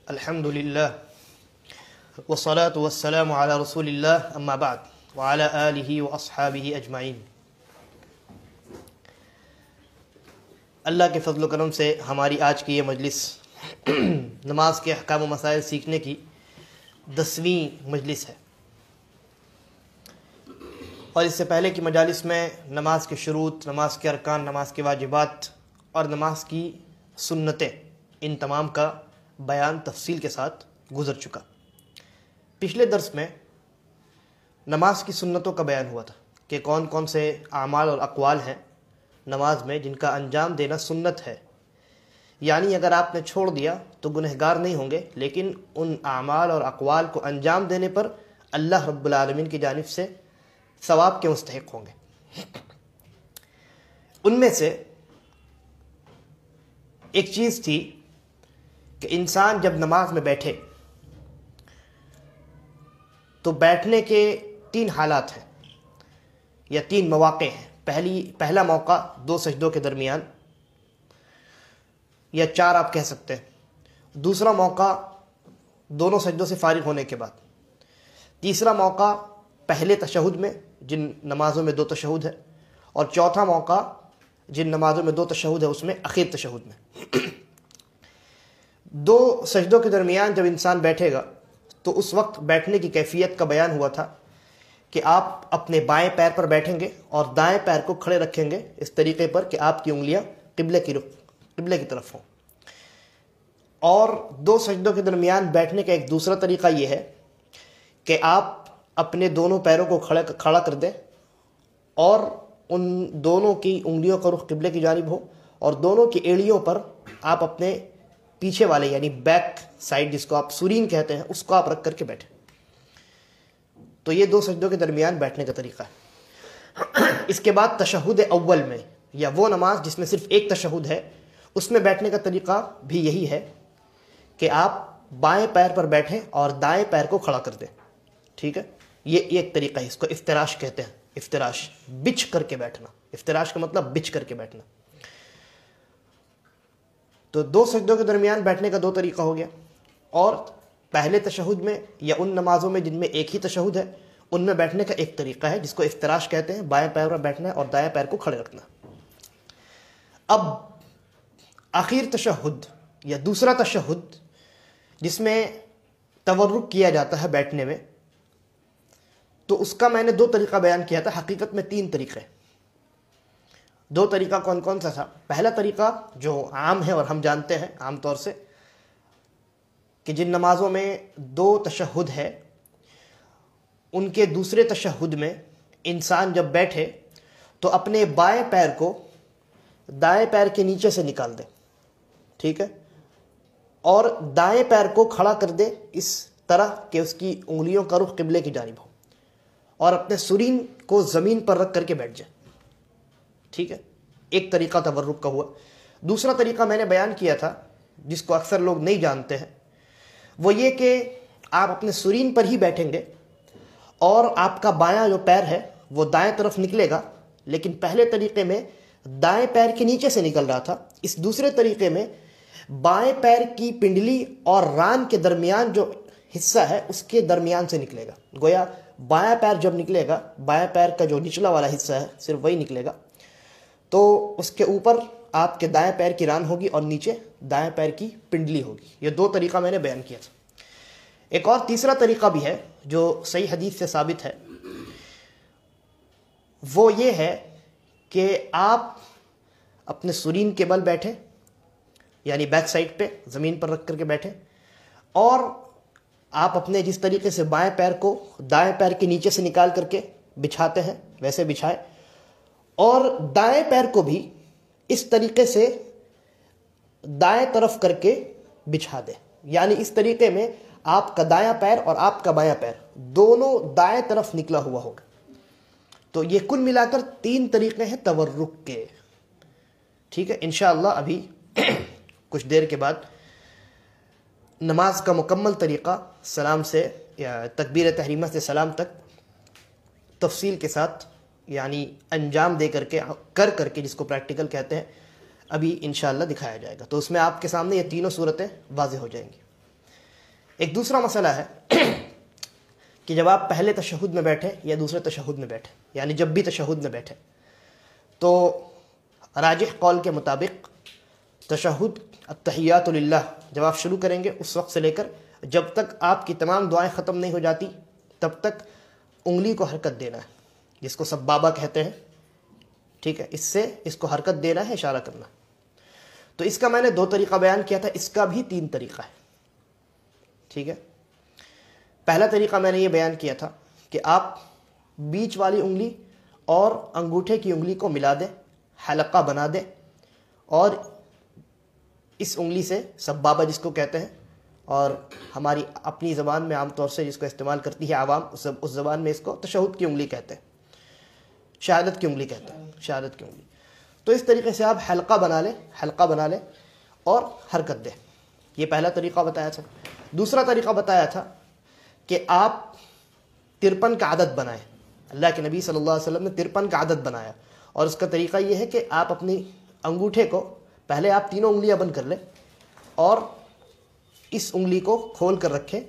الحمد للہ والصلاة والسلام علی رسول اللہ اما بعد وعلی آلہ واصحابہ اجمعین۔ اللہ کے فضل و کرم سے ہماری آج کی یہ مجلس نماز کے احکام و مسائل سیکھنے کی 10ویں مجلس ہے، اور اس سے پہلے کی مجالس میں نماز کے شروط، نماز کے ارکان، نماز کے واجبات اور نماز کی سنتیں، ان تمام کا بیان تفصیل کے ساتھ گزر چکا۔ پچھلے درس میں نماز کی سنتوں کا بیان ہوا تھا کہ کون کون سے اعمال اور اقوال ہیں نماز میں جن کا انجام دینا سنت ہے، یعنی اگر آپ نے چھوڑ دیا تو گنہگار نہیں ہوں گے، لیکن ان اعمال اور اقوال کو انجام دینے پر اللہ رب العالمین کی جانب سے ثواب کے مستحق ہوں گے۔ ان میں سے ایک چیز تھی کہ انسان جب نماز میں بیٹھے تو بیٹھنے کے 3 حالات ہیں یا 3 مواقع ہیں۔ پہلا موقع 2 سجدوں کے درمیان یا 4 آپ کہہ سکتے ہیں۔ دوسرا موقع دونوں سجدوں سے فارغ ہونے کے بعد۔ تیسرا موقع پہلے تشہد میں، جن نمازوں میں 2 تشہد ہے، اور چوتھا موقع جن نمازوں میں 2 تشہد ہے اس میں اخیر تشہد میں۔ 2 سجدوں کے درمیان جب انسان بیٹھے گا تو اس وقت بیٹھنے کی کیفیت کا بیان ہوا تھا کہ آپ اپنے بائیں پیر پر بیٹھیں گے اور دائیں پیر کو کھڑے رکھیں گے اس طریقے پر کہ آپ کی انگلیاں قبلے کی طرف ہوں۔ اور 2 سجدوں کے درمیان بیٹھنے کا ایک دوسرا طریقہ یہ ہے کہ آپ اپنے دونوں پیروں کو کھڑا کر دیں اور ان دونوں کی انگلیوں کا رخ قبلے کی جانب ہو، اور دونوں کی ایڑیوں پر آپ اپنے پیچھے والے یعنی بیک سائڈ، جس کو آپ سورین کہتے ہیں، اس کو آپ رکھ کر کے بیٹھیں۔ تو یہ 2 سجدوں کے درمیان بیٹھنے کا طریقہ ہے۔ اس کے بعد تشہد اول میں، یا وہ نماز جس میں صرف ایک تشہد ہے، اس میں بیٹھنے کا طریقہ بھی یہی ہے کہ آپ بائیں پیر پر بیٹھیں اور دائیں پیر کو کھڑا کر دیں۔ ٹھیک ہے، یہ ایک طریقہ ہے، اس کو افتراش کہتے ہیں۔ افتراش، بچھ کر کے بیٹھنا۔ افتراش کا مطلب بچھ کر کے بیٹھنا۔ تو 2 سجدوں کے درمیان بیٹھنے کا 2 طریقہ ہو گیا، اور پہلے تشہد میں یا ان نمازوں میں جن میں ایک ہی تشہد ہے ان میں بیٹھنے کا ایک طریقہ ہے جس کو افتراش کہتے ہیں۔ بائیں پیر پر بیٹھنا ہے اور دائیں پیر کو کھڑے رکھنا۔ اب آخر تشہد یا دوسرا تشہد جس میں تورک کیا جاتا ہے بیٹھنے میں، تو اس کا میں نے 2 طریقہ بیان کیا تھا، حقیقت میں 3 طریقے۔ 2 طریقہ کون کون سا تھا؟ پہلا طریقہ جو عام ہے اور ہم جانتے ہیں عام طور سے کہ جن نمازوں میں 2 تشہد ہے، ان کے دوسرے تشہد میں انسان جب بیٹھے تو اپنے بائیں پیر کو دائیں پیر کے نیچے سے نکال دے، ٹھیک ہے، اور دائیں پیر کو کھڑا کر دے اس طرح کہ اس کی انگلیوں کا رخ قبلے کی جانب ہو، اور اپنے سرین کو زمین پر رکھ کر کے بیٹھ جائے۔ ٹھیک ہے، ایک طریقہ تورک کا ہوا۔ دوسرا طریقہ میں نے بیان کیا تھا جس کو اکثر لوگ نہیں جانتے ہیں، وہ یہ کہ آپ اپنے سرین پر ہی بیٹھیں گے اور آپ کا بایاں جو پیر ہے وہ دائیں طرف نکلے گا، لیکن پہلے طریقے میں دائیں پیر کے نیچے سے نکل رہا تھا، اس دوسرے طریقے میں بائیں پیر کی پنڈلی اور ران کے درمیان جو حصہ ہے اس کے درمیان سے نکلے گا۔ گویا بایاں پیر جب نکلے گا، بایاں پیر کا جو نچلا والا حصہ ہے صرف وہی نکلے گا، تو اس کے اوپر آپ کے دائیں پیر کی ران ہوگی اور نیچے دائیں پیر کی پنڈلی ہوگی۔ یہ 2 طریقہ میں نے بیان کیا تھا۔ ایک اور تیسرا طریقہ بھی ہے جو صحیح حدیث سے ثابت ہے، وہ یہ ہے کہ آپ اپنے سرین کے بل بیٹھیں، یعنی بیک سائڈ پہ زمین پر رکھ کر کے بیٹھیں، اور آپ اپنے جس طریقے سے بائیں پیر کو دائیں پیر کے نیچے سے نکال کر کے بچھاتے ہیں ویسے بچھائیں، اور دائیں پیر کو بھی اس طریقے سے دائیں طرف کر کے بچھا دیں، یعنی اس طریقے میں آپ کا دایاں پیر اور آپ کا بایاں پیر دونوں دائیں طرف نکلا ہوا ہوگا۔ تو یہ کل ملا کر 3 طریقے ہیں تورک کے۔ ٹھیک ہے، انشاءاللہ ابھی کچھ دیر کے بعد نماز کا مکمل طریقہ سلام سے یا تکبیر تحریمہ سے سلام تک تفصیل کے ساتھ، یعنی انجام دے کر کے جس کو پریکٹیکل کہتے ہیں، ابھی انشاءاللہ دکھایا جائے گا، تو اس میں آپ کے سامنے یہ تینوں صورتیں واضح ہو جائیں گی۔ ایک دوسرا مسئلہ ہے کہ جب آپ پہلے تشہد میں بیٹھے یا دوسرے تشہد میں بیٹھے، یعنی جب بھی تشہد میں بیٹھے، تو راجح قول کے مطابق تشہد التحیات للہ جب آپ شروع کریں گے اس وقت سے لے کر جب تک آپ کی تمام دعائیں ختم نہیں ہو جاتی تب تک انگلی کو حرکت دینا ہے، جس کو سبابہ کہتے ہیں، ٹھیک ہے، اس کو حرکت دینا ہے، اشارہ کرنا۔ تو اس کا میں نے 2 طریقہ بیان کیا تھا، اس کا بھی 3 طریقہ ہے، ٹھیک ہے۔ پہلا طریقہ میں نے یہ بیان کیا تھا کہ آپ بیچ والی انگلی اور انگوٹھے کی انگلی کو ملا دیں، حلقہ بنا دیں، اور اس انگلی سے سبابہ جس کو کہتے ہیں، اور ہماری اپنی زبان میں عام طور سے جس کو استعمال کرتی ہے عوام، اس زبان میں اس کو تشہد کی انگلی کہتے ہیں، شہادت کی انگلی کہتے ہیں، شہادت کی انگلی۔ تو اس طریقے سے آپ حلقہ بنا لیں اور حرکت دیں۔ یہ پہلا طریقہ بتایا تھا۔ دوسرا طریقہ بتایا تھا کہ آپ 53 کا عدد بنائیں۔ اللہ کے نبی صلی اللہ علیہ وسلم نے 53 کا عدد بنایا، اور اس کا طریقہ یہ ہے کہ آپ اپنی انگوٹھے کو پہلے آپ تینوں انگلیاں بند کر لیں اور اس انگلی کو کھول کر رکھیں،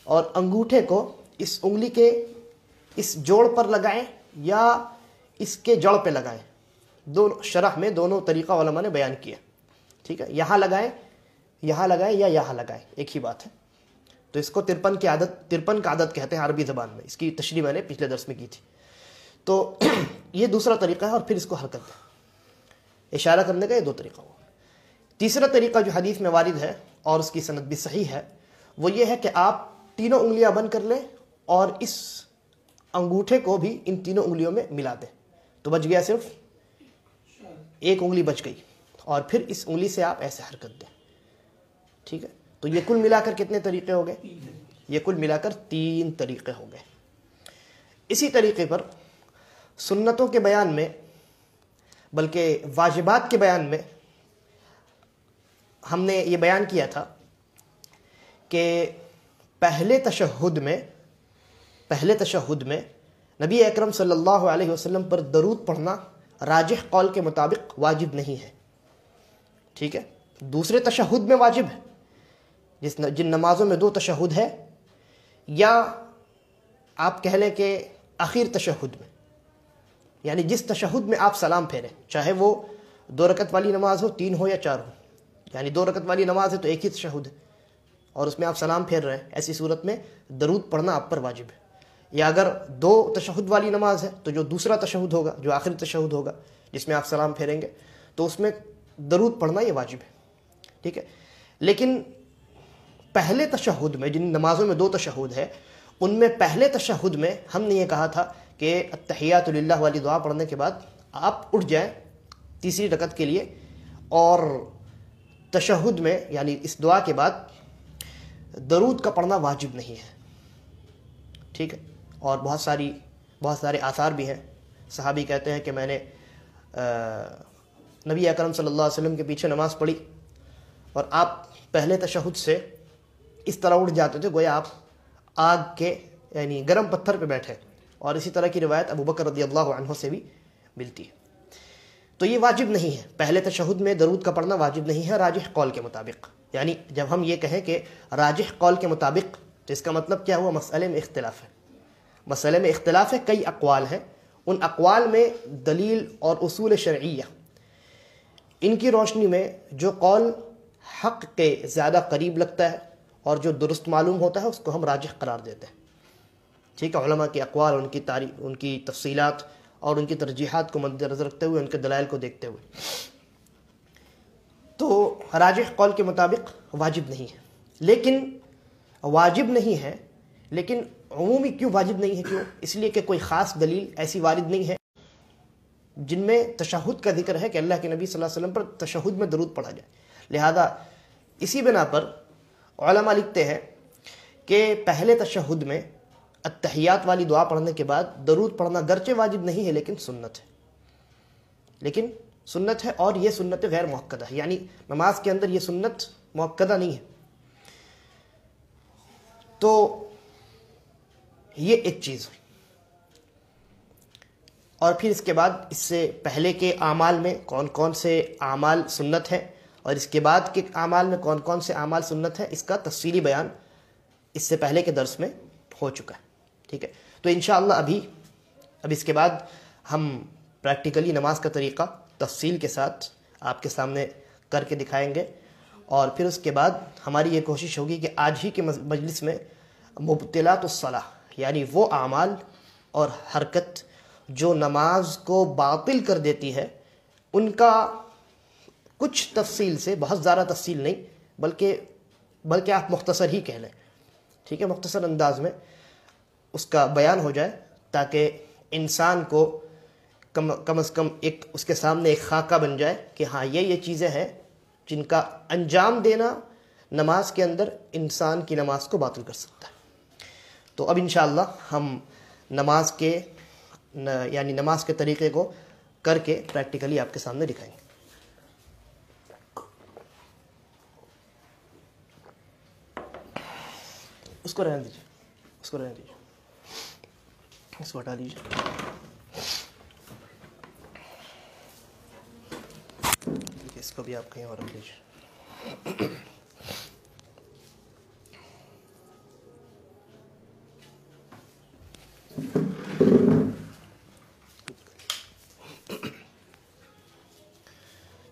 اور انگوٹھے کو اس انگلی کے اس جوڑ پر لگائیں یا اس کے جڑ پہ لگائیں۔ دونوں شرح میں دونوں طریقہ علماء نے بیان کیا، ٹھیک ہے، یہاں لگائیں یا یہاں لگائیں، ایک ہی بات ہے۔ تو اس کو 53 کا عدد کہتے ہیں عربی زبان میں، اس کی تشریح میں نے پچھلے درس میں کی تھی۔ تو یہ دوسرا طریقہ ہے، اور پھر اس کو حرکت دیں، اشارہ کرنے کا یہ 2 طریقہ ہوا۔ تیسرا طریقہ جو حدیث میں وارد ہے اور اس کی سند بھی صحیح ہے، وہ یہ ہے کہ آپ تینوں انگلیاں بند کر لیں اور اس انگوٹھے کو بھی ان تینوں انگلیوں میں ملا دیں، تو بچ گیا صرف ایک انگلی بچ گئی، اور پھر اس انگلی سے آپ ایسے حرکت دیں، ٹھیک ہے۔ تو یہ کل ملا کر کتنے طریقے ہو گئے؟ یہ کل ملا کر 3 طریقے ہو گئے۔ اسی طریقے پر سنتوں کے بیان میں، بلکہ واجبات کے بیان میں، ہم نے یہ بیان کیا تھا کہ پہلے تشہد میں نبی اکرم صلی اللہ علیہ وسلم پر درود پڑھنا راجح قول کے مطابق واجب نہیں ہے، ٹھیک ہے۔ دوسرے تشہد میں واجب ہے، جن نمازوں میں 2 تشہد ہے، یا آپ کہہ لیں کہ آخر تشہد میں، یعنی جس تشہد میں آپ سلام پھیریں، چاہے وہ 2 رکعت والی نماز ہو، 3 ہو یا 4 ہو، یعنی 2 رکعت والی نماز ہے تو ایک ہی تشہد ہے اور اس میں آپ سلام پھیر رہے ہیں، ایسی صورت میں درود پڑھنا آپ پر واجب ہے۔ یا اگر 2 تشہد والی نماز ہے تو جو دوسرا تشہد ہوگا، جو آخری تشہد ہوگا جس میں آپ سلام پھیریں گے، تو اس میں درود پڑھنا یہ واجب ہے، ٹھیک ہے۔ لیکن پہلے تشہد میں، جن نمازوں میں 2 تشہد ہے، ان میں پہلے تشہد میں ہم نے یہ کہا تھا کہ التحیات للہ والی دعا پڑھنے کے بعد آپ اٹھ جائیں تیسری رکعت کے لیے، اور تشہد میں یعنی اس دعا کے بعد درود کا پڑھنا واجب نہیں ہے، ٹھیک ہے۔ اور بہت سارے آثار بھی ہیں، صحابی کہتے ہیں کہ میں نے نبی اکرم صلی اللہ علیہ وسلم کے پیچھے نماز پڑھی اور آپ پہلے تشہد سے اس طرح اٹھ جاتے تھے گویا آپ آگ کے یعنی گرم پتھر پہ بیٹھے، اور اسی طرح کی روایت ابو بکر رضی اللہ عنہ سے بھی ملتی ہے۔ تو یہ واجب نہیں ہے، پہلے تشہد میں درود کا پڑھنا واجب نہیں ہے راجح قول کے مطابق۔ یعنی جب ہم یہ کہیں کہ راجح قول کے مطابق، تو اس کا مطلب کیا ہوا؟ مسئلے میں اختلاف ہے، مسئلے میں اختلاف ہے، کئی اقوال ہیں، ان اقوال میں دلیل اور اصول شرعیہ، ان کی روشنی میں جو قول حق کے زیادہ قریب لگتا ہے اور جو درست معلوم ہوتا ہے اس کو ہم راجح قرار دیتے ہیں، ٹھیک ہے۔ علماء کے اقوال، ان کی تاریخ، ان کی تفصیلات اور ان کی ترجیحات کو مد نظر رکھتے ہوئے، ان کے دلائل کو دیکھتے ہوئے، تو راجح قول کے مطابق واجب نہیں ہے۔ لیکن واجب نہیں ہے، لیکن عمومی کیوں واجب نہیں ہے؟ کیوں؟ اس لیے کہ کوئی خاص دلیل ایسی وارد نہیں ہے جن میں تشہد کا ذکر ہے کہ اللہ کے نبی صلی اللہ علیہ وسلم پر تشہد میں درود پڑھا جائے۔ لہذا اسی بنا پر علماء لکھتے ہیں کہ پہلے تشہد میں التحیات والی دعا پڑھنے کے بعد درود پڑھنا گرچہ واجب نہیں ہے لیکن سنت ہے، اور یہ سنت غیر مؤکدہ ہے، یعنی نماز کے اندر یہ سنت مؤکدہ نہیں ہے۔ تو یہ ایک چیز ہوئی، اور پھر اس کے بعد اس سے پہلے کے اعمال میں کون کون سے اعمال سنت ہیں، اور اس کے بعد کے اعمال میں کون کون سے اعمال سنت ہیں، اس کا تفصیلی بیان اس سے پہلے کے درس میں ہو چکا ہے. ٹھیک ہے, تو انشاءاللہ اب اس کے بعد ہم پریکٹیکلی نماز کا طریقہ تفصیل کے ساتھ آپ کے سامنے کر کے دکھائیں گے, اور پھر اس کے بعد ہماری یہ کوشش ہوگی کہ آج ہی کے مجلس میں مبطلات الصلاح یعنی وہ اعمال اور حرکت جو نماز کو باطل کر دیتی ہے ان کا کچھ تفصیل سے, بہت زیادہ تفصیل نہیں بلکہ آپ مختصر ہی کہہ لیں, ٹھیک ہے, مختصر انداز میں اس کا بیان ہو جائے تاکہ انسان کو کم از کم ایک اس کے سامنے ایک خاکہ بن جائے کہ ہاں یہ چیزیں ہیں جن کا انجام دینا نماز کے اندر انسان کی نماز کو باطل کر سکتا ہے. تو اب انشاءاللہ ہم نماز کے طریقے کو کر کے پریکٹیکلی آپ کے سامنے دکھائیں گے. اس کو رہنے دیجیے, اس کو ہٹا دیجیے. اس کو بھی آپ کہیں اور رکھ لیجیے.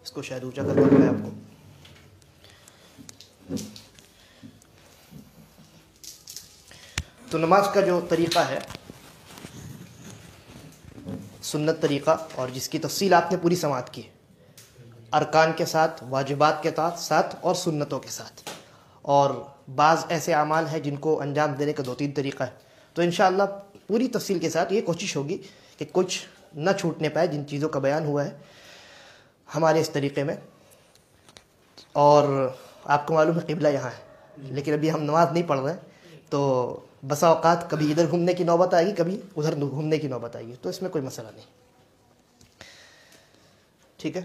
اس کو شاید اونچا کرنا پڑے آپ کو. تو نماز کا جو طریقہ ہے سنت طریقہ, اور جس کی تفصیل آپ نے پوری سماعت کی, ارکان کے ساتھ, واجبات کے ساتھ اور سنتوں کے ساتھ, اور بعض ایسے اعمال ہیں جن کو انجام دینے کا 2-3 طریقہ ہے. تو انشاءاللہ پوری تفصیل کے ساتھ یہ کوشش ہوگی کہ کچھ نہ چھوٹنے پائے جن چیزوں کا بیان ہوا ہے ہمارے اس طریقے میں. اور آپ کو معلوم ہے قبلہ یہاں ہے, لیکن ابھی ہم نماز نہیں پڑھ رہے ہیں, تو بسا اوقات کبھی ادھر گھومنے کی نوبت آئے گی, کبھی ادھر گھومنے کی نوبت آئے گی, تو اس میں کوئی مسئلہ نہیں. ٹھیک ہے,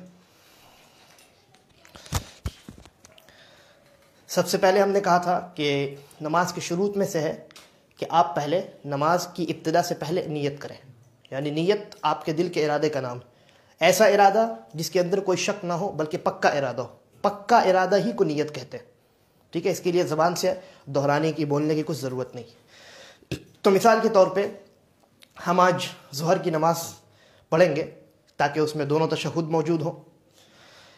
سب سے پہلے ہم نے کہا تھا کہ نماز کے شروط میں سے ہے کہ آپ پہلے نماز کی ابتدا سے پہلے نیت کریں, یعنی نیت آپ کے دل کے ارادے کا نام, ایسا ارادہ جس کے اندر کوئی شک نہ ہو بلکہ پکا ارادہ ہو. پکا ارادہ ہی کو نیت کہتے ہیں. ٹھیک ہے, اس کے لیے زبان سے دہرانے کی, بولنے کی کچھ ضرورت نہیں. تو مثال کے طور پہ ہم آج ظہر کی نماز پڑھیں گے تاکہ اس میں دونوں تشہد موجود ہوں,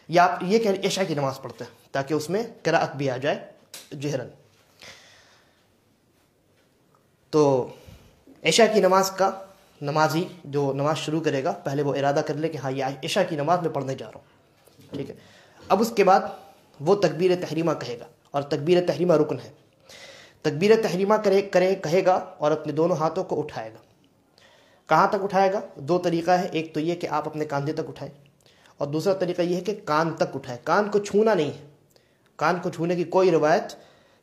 یا آپ یہ کہ عشاء کی نماز پڑھتے ہیں تاکہ اس میں قراءت بھی آ جائے جہرن. تو عشاء کی نماز کا نمازی جو نماز شروع کرے گا پہلے وہ ارادہ کر لے کہ ہاں یہ عشاء کی نماز میں پڑھنے جا رہا ہوں. ٹھیک ہے, اب اس کے بعد وہ تکبیر تحریمہ کہے گا, اور تکبیر تحریمہ رکن ہے. تکبیر تحریمہ کہے گا اور اپنے دونوں ہاتھوں کو اٹھائے گا. کہاں تک اٹھائے گا؟ 2 طریقہ ہے. ایک تو یہ کہ آپ اپنے کاندھے تک اٹھائیں, اور دوسرا طریقہ یہ ہے کہ کان تک اٹھائیں. کان کو چھونا نہیں ہے, کان کو چھونے کی کوئی روایت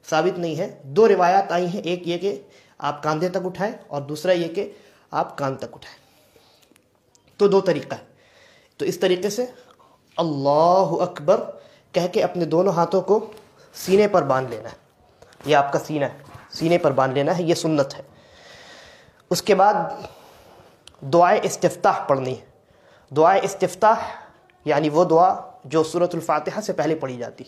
ثابت نہیں ہے. 2 روایات آئی ہیں, ایک یہ کہ آپ کاندھے تک اٹھائیں, اور دوسرا یہ کہ آپ کان تک اٹھائیں. تو 2 طریقہ ہے. تو اس طریقے سے اللہ اکبر کہہ کے اپنے دونوں ہاتھوں کو سینے پر باندھ لینا ہے. یہ آپ کا سینہ ہے, سینے پر باندھ لینا ہے, یہ سنت ہے. اس کے بعد دعائے استفتاح پڑھنی ہے. دعائے استفتاح یعنی وہ دعا جو سورۃ الفاتحہ سے پہلے پڑھی جاتی.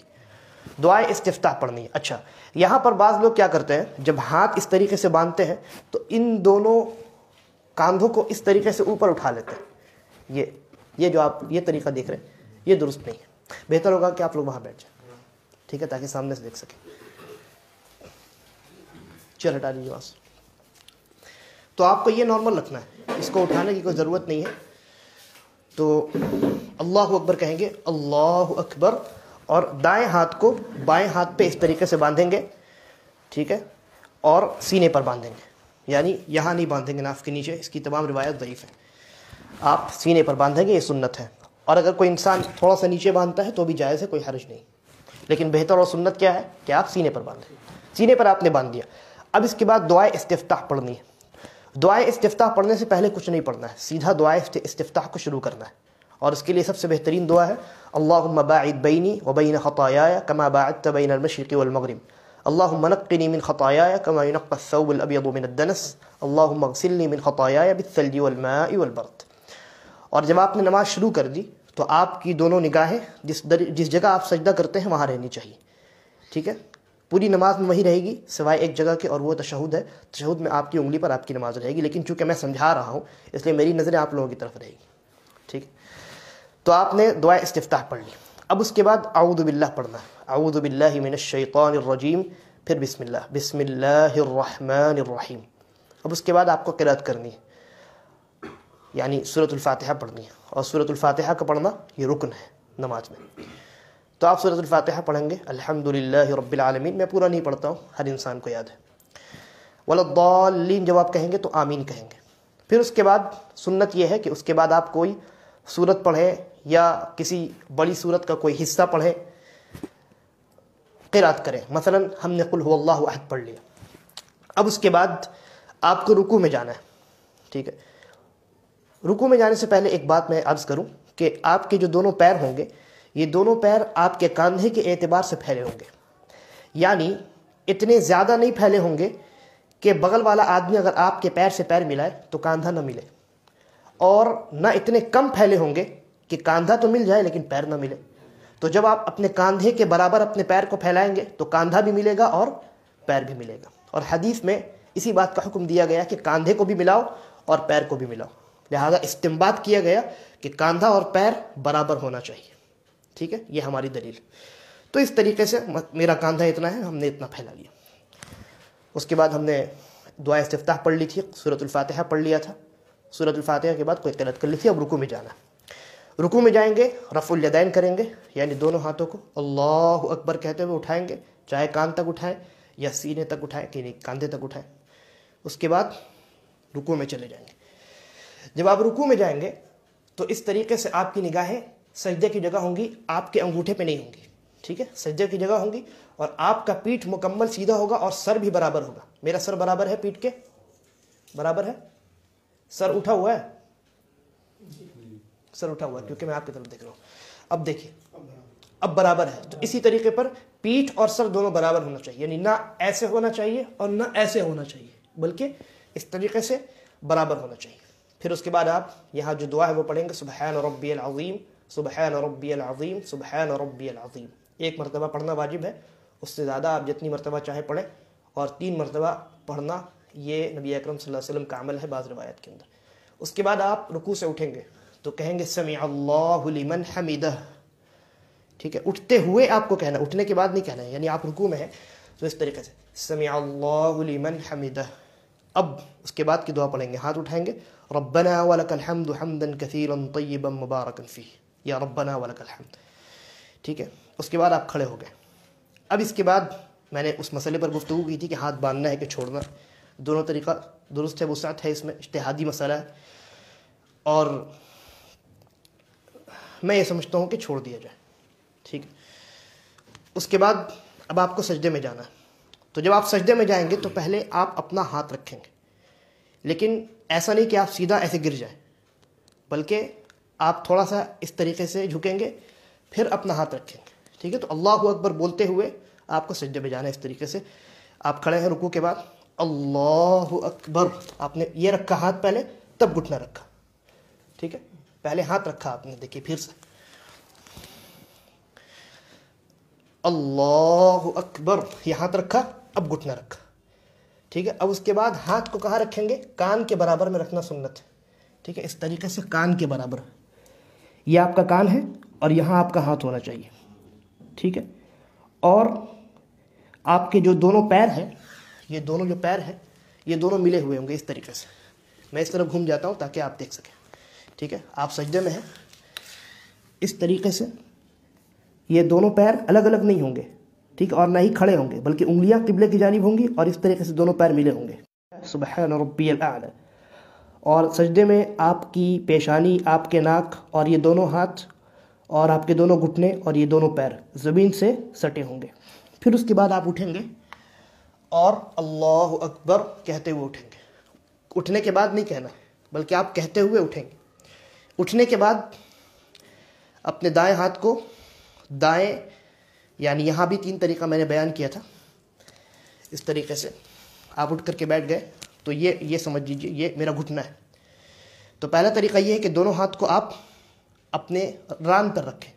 دعائے استفتاح پڑھنی ہے. اچھا, یہاں پر بعض لوگ کیا کرتے ہیں, جب ہاتھ اس طریقے سے باندھتے ہیں تو ان دونوں کاندھوں کو اس طریقے سے اوپر اٹھا لیتے ہیں. یہ جو آپ یہ طریقہ دیکھ رہے ہیں یہ درست نہیں ہے. بہتر ہوگا کہ آپ لوگ وہاں بیٹھ جائیں, ٹھیک ہے, تاکہ سامنے سے دیکھ سکیں. چل ہٹا لیجیے وہاں سے. تو آپ کو یہ نارمل رکھنا ہے, اس کو اٹھانے کی کوئی ضرورت نہیں ہے. تو اللہ اکبر کہیں گے, اللہ اکبر, اور دائیں ہاتھ کو بائیں ہاتھ پہ اس طریقے سے باندھیں گے. ٹھیک ہے, اور سینے پر باندھیں گے, یعنی یہاں نہیں باندھیں گے ناف کے نیچے, اس کی تمام روایت ضعیف ہے. آپ سینے پر باندھیں گے, یہ سنت ہے. اور اگر کوئی انسان تھوڑا سا نیچے باندھتا ہے تو بھی جائز ہے, کوئی حرج نہیں. لیکن بہتر اور سنت کیا ہے کہ آپ سینے پر باندھیں. سینے پر آپ نے باندھ دیا. اب اس کے بعد دعائے استفتاح پڑھنی ہے. دعائے استفتاح پڑھنے سے پہلے کچھ نہیں پڑھنا ہے, سیدھا دعائے استفتاح کو شروع کرنا ہے. اور اس کے لیے سب سے بہترین دعا ہے اللہم باعد بینی وبین خطایایا کما باعدت بین المشرق والمغرب, اللہم نقنی من خطایایا کما ینقی الثوب الابیض من الدنس, اللہم اغسلنی من خطایایا بالثلج والماء والبرد. اور جب آپ نے نماز شروع کر دی تو آپ کی دونوں نگاہیں جس جگہ آپ سجدہ کرتے ہیں وہاں رہنی چاہیے. ٹھیک ہے, پوری نماز میں وہی رہے گی سوائے ایک جگہ کے، اور وہ تشہد ہے. تشہد میں آپ کی انگلی پر آپ کی نماز رہے گی، لیکن چونکہ میں سمجھا رہا ہوں اس لیے میری نظریں آپ لوگوں کی طرف رہے گی. ٹھیک ہے، تو آپ نے دعائے استفتاح پڑھ لی. اب اس کے بعد اعوذ باللہ پڑھنا ہے. اعوذ باللہ من الشیطان الرجیم، پھر بسم اللہ، بسم اللہ الرحمن الرحیم. اب اس کے بعد آپ کو قرأت کرنی ہے، یعنی سورۃ الفاتحہ پڑھنی ہے. اور سورۃ الفاتحہ کا پڑھنا یہ رکن ہے نماز میں. تو آپ سورۃ الفاتحہ پڑھیں گے الحمدللہ رب العالمین. میں پورا نہیں پڑھتا ہوں، ہر انسان کو یاد ہے. ولا الضالین جب آپ کہیں گے تو آمین کہیں گے. پھر اس کے بعد سنت یہ ہے کہ اس کے بعد آپ کوئی سورت پڑھیں یا کسی بڑی سورت کا کوئی حصہ پڑھیں، قرأت کریں. مثلا ہم نے قل هو اللہ احد پڑھ لیا. اب اس کے بعد آپ کو رکوع میں جانا ہے. ٹھیک ہے، رکوع میں جانے سے پہلے ایک بات میں عرض کروں کہ آپ کے جو دونوں پیر ہوں گے، یہ دونوں پیر آپ کے کاندھے کے اعتبار سے پھیلے ہوں گے. یعنی اتنے زیادہ نہیں پھیلے ہوں گے کہ بغل والا آدمی اگر آپ کے پیر سے پیر ملائے تو کاندھا نہ ملے، اور نہ اتنے کم پھیلے ہوں گے کہ کاندھا تو مل جائے لیکن پیر نہ ملے. تو جب آپ اپنے کاندھے کے برابر اپنے پیر کو پھیلائیں گے تو کاندھا بھی ملے گا اور پیر بھی ملے گا. اور حدیث میں اسی بات کا حکم دیا گیا کہ کاندھے کو بھی ملاؤ اور پیر کو بھی ملاؤ. لہذا استنباط کیا گیا کہ کاندھا اور پیر برابر ہونا چاہیے. ٹھیک ہے، یہ ہماری دلیل. تو اس طریقے سے میرا کاندھا اتنا ہے، ہم نے اتنا پھیلا لیا. اس کے بعد ہم نے دعا استفتاح پڑھ لی تھی، سورۃ الفاتحہ پڑھ لیا تھا. سورۃ الفاتحہ کے بعد کوئی قرأت کر لی تھی. اب رکوع میں جانا. رکوع میں جائیں گے، رفع الیدین کریں گے، یعنی دونوں ہاتھوں کو اللہ اکبر کہتے ہوئے اٹھائیں گے، چاہے کان تک اٹھائیں یا سینے تک اٹھائیں کہ نہیں کاندھے تک اٹھائیں. اس کے بعد رکوع میں چلے جائیں گے. جب آپ رکوع میں جائیں گے تو اس طریقے سے آپ کی نگاہیں سجدے کی جگہ ہوں گی، آپ کے انگوٹھے پہ نہیں ہوں گی. ٹھیک ہے، سجدے کی جگہ ہوں گی، اور آپ کا پیٹھ مکمل سیدھا ہوگا اور سر بھی برابر ہوگا. میرا سر برابر ہے پیٹھ کے؟ برابر ہے؟ سر اٹھا ہوا ہے؟ سر اٹھا ہوا ہے کیونکہ میں آپ کی طرف دیکھ رہا ہوں. اب دیکھیے، اب برابر ہے. تو اسی طریقے پر پیٹھ اور سر دونوں برابر ہونا چاہیے، یعنی نہ ایسے ہونا چاہیے اور نہ ایسے ہونا چاہیے، بلکہ اس طریقے سے برابر ہونا چاہیے. پھر اس کے بعد آپ یہاں جو دعا ہے وہ پڑھیں گے سبحان ربی العظیم، سبحان ربی العظیم، سبحان ربی العظیم. ایک مرتبہ پڑھنا واجب ہے، اس سے زیادہ آپ جتنی مرتبہ چاہیں پڑھیں، اور 3 مرتبہ پڑھنا یہ نبی اکرم صلی اللہ علیہ وسلم کا عمل ہے بعض روایت کے اندر. اس کے بعد آپ رکوع سے اٹھیں گے تو کہیں گے سمع اللہ لمن حمدہ. ٹھیک ہے، اٹھتے ہوئے آپ کو کہنا، اٹھنے کے بعد نہیں کہنا ہے. یعنی آپ رکوع میں ہیں تو اس طریقے سے سمع اللہ لمن حمدہ. اب اس کے بعد کی دعا پڑھیں گے، ہاتھ اٹھائیں گے ربنا ولک الحمد حمدا کثیرا طیبا مبارکا فیہ، یا ربنا ولک الحمد. ٹھیک ہے، اس کے بعد آپ کھڑے ہو گئے. اب اس کے بعد میں نے اس مسئلے پر گفتگو کی تھی کہ ہاتھ باندھنا ہے کہ چھوڑنا. دونوں طریقہ درست ہے، وسعت ہے اس میں، اجتہادی مسئلہ ہے، اور میں یہ سمجھتا ہوں کہ چھوڑ دیا جائے. ٹھیک ہے، اس کے بعد اب آپ کو سجدے میں جانا ہے. تو جب آپ سجدے میں جائیں گے تو پہلے آپ اپنا ہاتھ رکھیں گے، لیکن ایسا نہیں کہ آپ سیدھا ایسے گر جائیں، بلکہ آپ تھوڑا سا اس طریقے سے جھکیں گے، پھر اپنا ہاتھ رکھیں گے. ٹھیک ہے، تو اللہ اکبر بولتے ہوئے آپ کو سجدے میں جانا ہے. اس طریقے سے آپ کھڑے ہیں رکوع کے بعد اللہ اکبر، آپ نے یہ رکھا ہاتھ پہلے، تب گھٹنا رکھا. ٹھیک ہے، پہلے ہاتھ رکھا آپ نے، دیکھیے پھر سے اللہ اکبر، یہ ہاتھ رکھا، اب گھٹنا رکھا. ٹھیک ہے، اب اس کے بعد ہاتھ کو کہاں رکھیں گے؟ کان کے برابر میں رکھنا سنت ہے. ٹھیک ہے، اس طریقے سے کان کے برابر، یہ آپ کا کان ہے اور یہاں آپ کا ہاتھ ہونا چاہیے. ٹھیک ہے، اور آپ کے جو دونوں پیر ہیں، یہ دونوں جو پیر ہیں یہ دونوں ملے ہوئے ہوں گے اس طریقے سے. میں اس طرف گھوم جاتا ہوں تاکہ آپ دیکھ سکیں. ٹھیک ہے، آپ سجدے میں ہیں، اس طریقے سے یہ دونوں پیر الگ الگ نہیں ہوں گے. ٹھیک، اور نہ ہی کھڑے ہوں گے، بلکہ انگلیاں قبلے کی جانب ہوں گی اور اس طریقے سے دونوں پیر ملے ہوں گے. سبحان ربی الاعلی. اور سجدے میں آپ کی پیشانی، آپ کے ناک اور یہ دونوں ہاتھ اور آپ کے دونوں گھٹنے اور یہ دونوں پیر زمین سے سٹے ہوں گے. پھر اس کے بعد آپ اٹھیں گے اور اللہ اکبر کہتے ہوئے اٹھیں گے. اٹھنے کے بعد نہیں کہنا، بلکہ آپ کہتے ہوئے اٹھیں گے. اٹھنے کے بعد اپنے دائیں ہاتھ کو دائیں، یعنی یہاں بھی 3 طریقہ میں نے بیان کیا تھا. اس طریقے سے آپ اٹھ کر کے بیٹھ گئے تو یہ سمجھ لیجیے یہ میرا گھٹنا ہے. تو پہلا طریقہ یہ ہے کہ دونوں ہاتھ کو آپ اپنے ران پر رکھیں.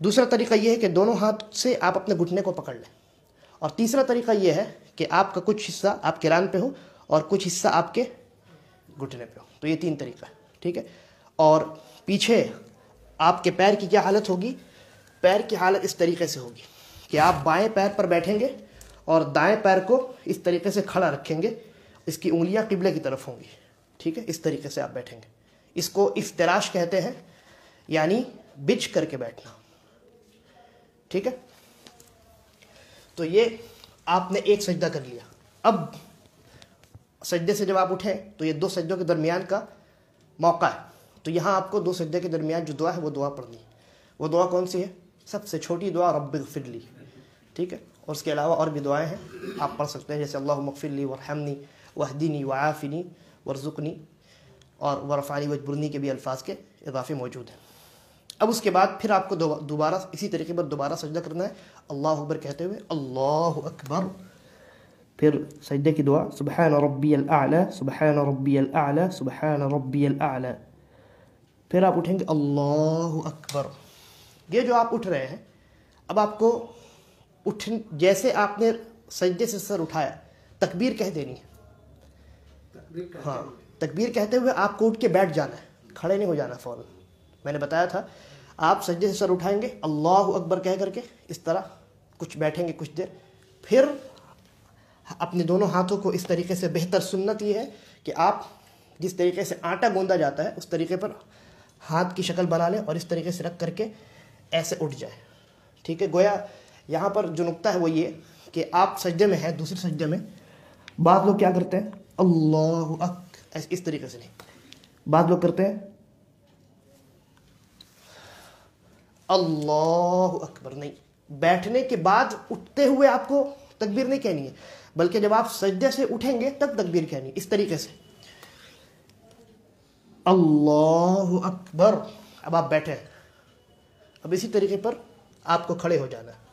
دوسرا طریقہ یہ ہے کہ دونوں ہاتھ سے آپ اپنے گھٹنے کو پکڑ لیں اور تیسرا طریقہ یہ ہے کہ آپ کا کچھ حصہ آپ کے ران پہ ہو اور کچھ حصہ آپ کے گھٹنے پہ ہو. تو یہ 3 طریقہ ہے. ٹھیک ہے. اور پیچھے آپ کے پیر کی کیا حالت ہوگی؟ پیر کی حالت اس طریقے سے ہوگی کہ آپ بائیں پیر پر بیٹھیں گے اور دائیں پیر کو اس طریقے سے کھڑا رکھیں گے. اس کی انگلیاں قبلے کی طرف ہوں گی. ٹھیک ہے. اس طریقے سے آپ بیٹھیں گے. اس کو افتراش کہتے ہیں، یعنی بچھ کر کے بیٹھنا. ٹھیک ہے. تو یہ آپ نے ایک سجدہ کر لیا. اب سجدے سے جب آپ اٹھیں تو یہ 2 سجدوں کے درمیان کا موقع ہے. تو یہاں آپ کو 2 سجدے کے درمیان جو دعا ہے وہ دعا پڑھنی ہے. وہ دعا کون سی ہے؟ سب سے چھوٹی دعا رب اغفر لی. ٹھیک ہے. اور اس کے علاوہ اور بھی دعائیں ہیں آپ پڑھ سکتے ہیں، جیسے اللہم اغفر لی وارحمنی واہدنی وعافنی وارزقنی اور ورفعنی واجبرنی کے بھی الفاظ کے اضافے موجود ہیں. اب اس کے بعد پھر آپ کو دوبارہ اسی طریقے پر دوبارہ سجدہ کرنا ہے، اللہ اکبر کہتے ہوئے اللہ اکبر. پھر سجدے کی دعا سبحان ربی الاعلی سبحان ربی الاعلی سبحان ربی الاعلی. پھر آپ اٹھیں گے اللہ اکبر. یہ جو آپ اٹھ رہے ہیں، اب آپ کو جیسے آپ نے سجدے سے سر اٹھایا تکبیر کہہ دینی ہے. ہاں، تکبیر کہتے ہوئے آپ کو اٹھ کے بیٹھ جانا ہے، کھڑے نہیں ہو جانا فوراً. میں نے بتایا تھا آپ سجدے سے سر اٹھائیں گے اللہ اکبر کہہ کر کے اس طرح کچھ بیٹھیں گے کچھ دیر. پھر اپنے دونوں ہاتھوں کو اس طریقے سے، بہتر سنت یہ ہے کہ آپ جس طریقے سے آٹا گوندا جاتا ہے اس طریقے پر ہاتھ کی شکل بنا لیں اور اس طریقے سے رکھ کر کے ایسے اٹھ جائیں. ٹھیک ہے. گویا یہاں پر جو نقطہ ہے وہ یہ کہ آپ سجدے میں ہیں، دوسرے سجدے میں بعض لوگ کیا کرتے ہیں اللہ اکبر اس طریقے سے نہیں، بعض لوگ کرتے ہیں اللہ اکبر نہیں. بیٹھنے کے بعد اٹھتے ہوئے آپ کو تکبیر نہیں کہنی ہے، بلکہ جب آپ سجدے سے اٹھیں گے تب تکبیر کہنی ہے. اس طریقے سے اللہ اکبر. اب آپ بیٹھے ہیں، اب اسی طریقے پر آپ کو کھڑے ہو جانا ہے.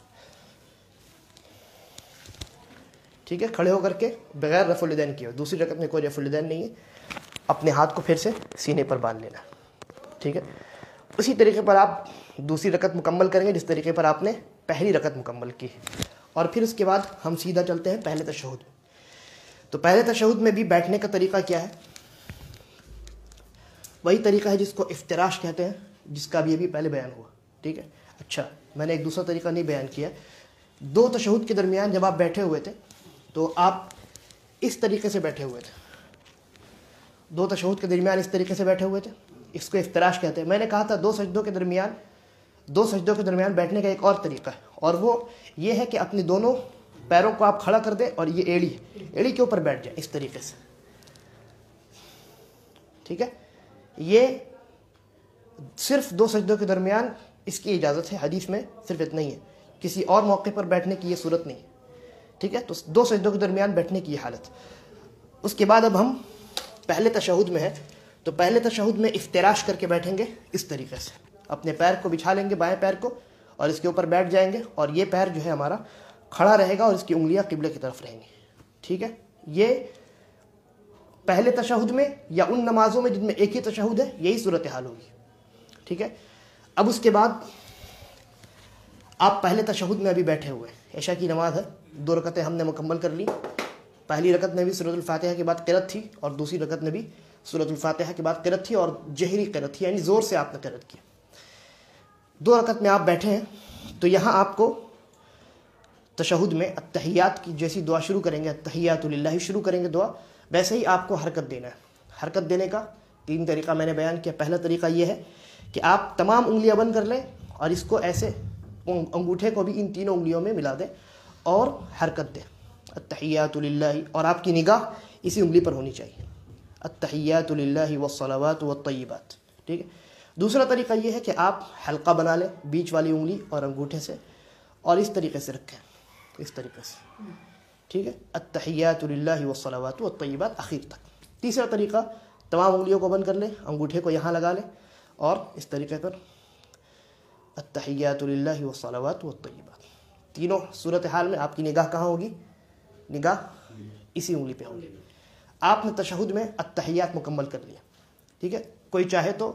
ٹھیک ہے. کھڑے ہو کر کے بغیر رفع الیدین کیے، دوسری رکعت میں کوئی رفع الیدین نہیں ہے، اپنے ہاتھ کو پھر سے سینے پر باندھ لینا. ٹھیک ہے. اسی طریقے پر آپ دوسری رکعت مکمل کریں گے جس طریقے پر آپ نے پہلی رکعت مکمل کی. اور پھر اس کے بعد ہم سیدھا چلتے ہیں پہلے تشہد میں. تو پہلے تشہد میں بھی بیٹھنے کا طریقہ کیا ہے؟ وہی طریقہ ہے جس کو افتراش کہتے ہیں، جس کا بھی ابھی پہلے بیان ہوا. ٹھیک ہے. اچھا، میں نے ایک دوسرا طریقہ نہیں بیان کیا. 2 تشہد کے درمیان جب آپ بیٹھے ہوئے تھے تو آپ اس طریقے سے بیٹھے ہوئے تھے. 2 تشہد کے درمیان اس طریقے سے بیٹھے ہوئے تھے. اس کو افتراش کہتے ہیں. میں نے کہا تھا 2 سجدوں کے درمیان بیٹھنے کا ایک اور طریقہ ہے، اور وہ یہ ہے کہ اپنے دونوں پیروں کو آپ کھڑا کر دیں اور یہ ایڑی کے اوپر بیٹھ جائیں اس طریقے سے. ٹھیک ہے. یہ صرف 2 سجدوں کے درمیان اس کی اجازت ہے، حدیث میں صرف اتنا ہی ہے، کسی اور موقع پر بیٹھنے کی یہ صورت نہیں ہے. ٹھیک ہے. تو 2 سجدوں کے درمیان بیٹھنے کی یہ حالت. اس کے بعد اب ہم پہلے تشہد میں ہیں، تو پہلے تشہد میں افتراش کر کے بیٹھیں گے اس طریقے سے. اپنے پیر کو بچھا لیں گے، بائیں پیر کو، اور اس کے اوپر بیٹھ جائیں گے، اور یہ پیر جو ہے ہمارا کھڑا رہے گا اور اس کی انگلیاں قبلے کی طرف رہیں گی. ٹھیک ہے. یہ پہلے تشہد میں یا ان نمازوں میں جن میں ایک ہی تشہد ہے یہی صورتحال ہوگی. ٹھیک ہے. اب اس کے بعد آپ پہلے تشہد میں ابھی بیٹھے ہوئے ہیں، عشاء کی نماز ہے، 2 رکعتیں ہم نے مکمل کر لی. پہلی رکعت میں بھی سورۃ الفاتحہ کے بعد قرأت تھی، اور دوسری رکعت میں بھی سورۃ الفاتحہ کے بعد قرأت تھی، اور جہری قرأت تھی، یعنی زور سے آپ نے قرأت کی. 2 رکعت میں آپ بیٹھے ہیں، تو یہاں آپ کو تشہد میں التحیات کی جیسی دعا شروع کریں گے، التحیات للہ شروع کریں گے دعا، ویسے ہی آپ کو حرکت دینا ہے. حرکت دینے کا 3 طریقہ میں نے بیان کیا. پہلا طریقہ یہ ہے کہ آپ تمام انگلیاں بند کر لیں اور اس کو ایسے انگوٹھے کو بھی ان تینوں انگلیوں میں ملا دیں اور حرکت دیں، التحیات للہ، اور آپ کی نگاہ اسی انگلی پر ہونی چاہیے، التحیات للہ والصلوات والطیبات. ٹھیک ہے. دوسرا طریقہ یہ ہے کہ آپ حلقہ بنا لیں بیچ والی انگلی اور انگوٹھے سے، اور اس طریقے سے رکھیں، اس طریقے سے. ٹھیک ہے. التحیات للہ والصلوات والطیبات آخر تک. تیسرا طریقہ، تمام انگلیوں کو بند کر لیں، انگوٹھے کو یہاں لگا لیں، اور اس طریقے پر التحیات للہ والصلوات والطیبات. تینوں صورتحال میں آپ کی نگاہ کہاں ہوگی؟ نگاہ اسی انگلی پہ ہوگی. آپ نے تشہد میں التحیات مکمل کر لیا. ٹھیک ہے. کوئی چاہے تو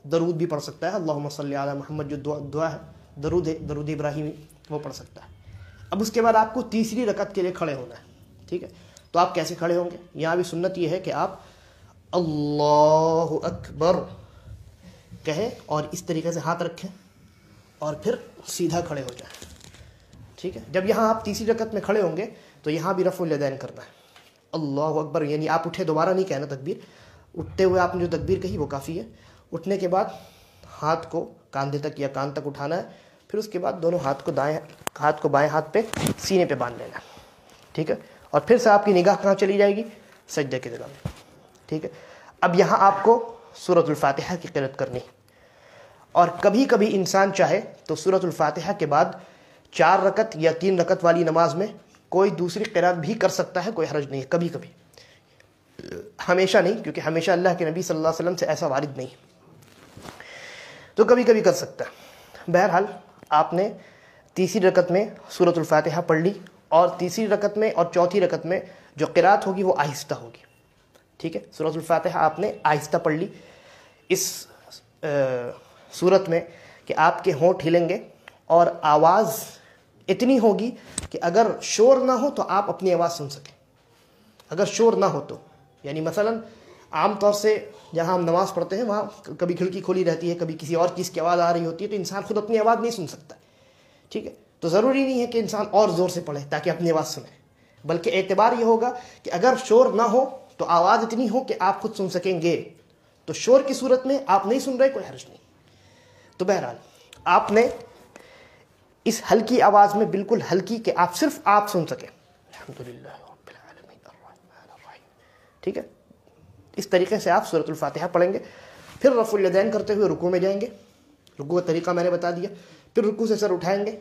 درود بھی پڑھ سکتا ہے، اللہم صلی علی محمد جو دعا ہے، درود ابراہیمی، وہ پڑھ سکتا ہے. اب اس کے بعد آپ کو تیسری رکعت کے لیے کھڑے ہونا ہے. ٹھیک ہے, تو آپ کیسے کھڑے ہوں گے؟ یہاں بھی سنت یہ ہے کہ آپ اللہ اکبر کہیں اور اس طریقے سے ہاتھ رکھیں اور پھر سیدھا کھڑے ہو جائیں. ٹھیک ہے, جب یہاں آپ تیسری رکعت میں کھڑے ہوں گے تو یہاں بھی رفع الیدین کرنا ہے. اللہ اکبر یعنی آپ اٹھے دوبارہ نہیں کہنا تکبیر, اٹھتے ہوئے آپ نے جو تکبیر کہی وہ کافی ہے. اٹھنے کے بعد ہاتھ کو کاندھے تک یا کان تک اٹھانا ہے, پھر اس کے بعد دونوں ہاتھ کو دائیں ہاتھ کو بائیں ہاتھ پہ سینے پہ باندھ لینا. ٹھیک ہے, اور پھر سے آپ کی نگاہ کہاں چلی جائے گی؟ سجدے کی جگہ میں. ٹھیک ہے, اب یہاں آپ کو سورۃ الفاتحہ کی قرأت کرنی, اور کبھی کبھی انسان چاہے تو سورۃ الفاتحہ کے بعد 4 رکعت یا 3 رکعت والی نماز میں کوئی دوسری قرأت بھی کر سکتا ہے, کوئی حرج نہیں ہے. کبھی کبھی, ہمیشہ نہیں, کیونکہ ہمیشہ اللہ کے نبی صلی اللہ علیہ وسلم سے ایسا وارد نہیں, تو کبھی کبھی کر سکتا ہے. بہرحال آپ نے تیسری رکعت میں سورۃ الفاتحہ پڑھ لی, اور تیسری رکعت میں اور چوتھی رکعت میں جو قرأت ہوگی وہ آہستہ ہوگی. ٹھیک ہے, سورۃ الفاتحہ آپ نے آہستہ پڑھ لی اس صورت میں کہ آپ کے ہونٹ ہلیں گے اور آواز اتنی ہوگی کہ اگر شور نہ ہو تو آپ اپنی آواز سن سکیں. اگر شور نہ ہو تو, یعنی مثلا عام طور سے جہاں ہم نماز پڑھتے ہیں وہاں کبھی کھڑکی کھولی رہتی ہے, کبھی کسی اور چیز کی آواز آ رہی ہوتی ہے, تو انسان خود اپنی آواز نہیں سن سکتا. ٹھیک ہے, تو ضروری نہیں ہے کہ انسان اور زور سے پڑھے تاکہ اپنی آواز سنے, بلکہ اعتبار یہ ہوگا کہ اگر شور نہ ہو تو آواز اتنی ہو کہ آپ خود سن سکیں گے. تو شور کی صورت میں آپ نہیں سن رہے, کوئی حرج نہیں. تو بہرحال آپ نے اس ہلکی آواز میں, بالکل ہلکی کہ آپ صرف آپ سن سکیں, الحمدللہ رب العالمین الرحمن الرحیم. ٹھیک ہے, اس طریقے سے آپ سورۃ الفاتحہ پڑھیں گے. پھر رفع الیدین کرتے ہوئے رکوع میں جائیں گے. رکوع کا طریقہ میں نے بتا دیا. پھر رکوع سے سر اٹھائیں گے,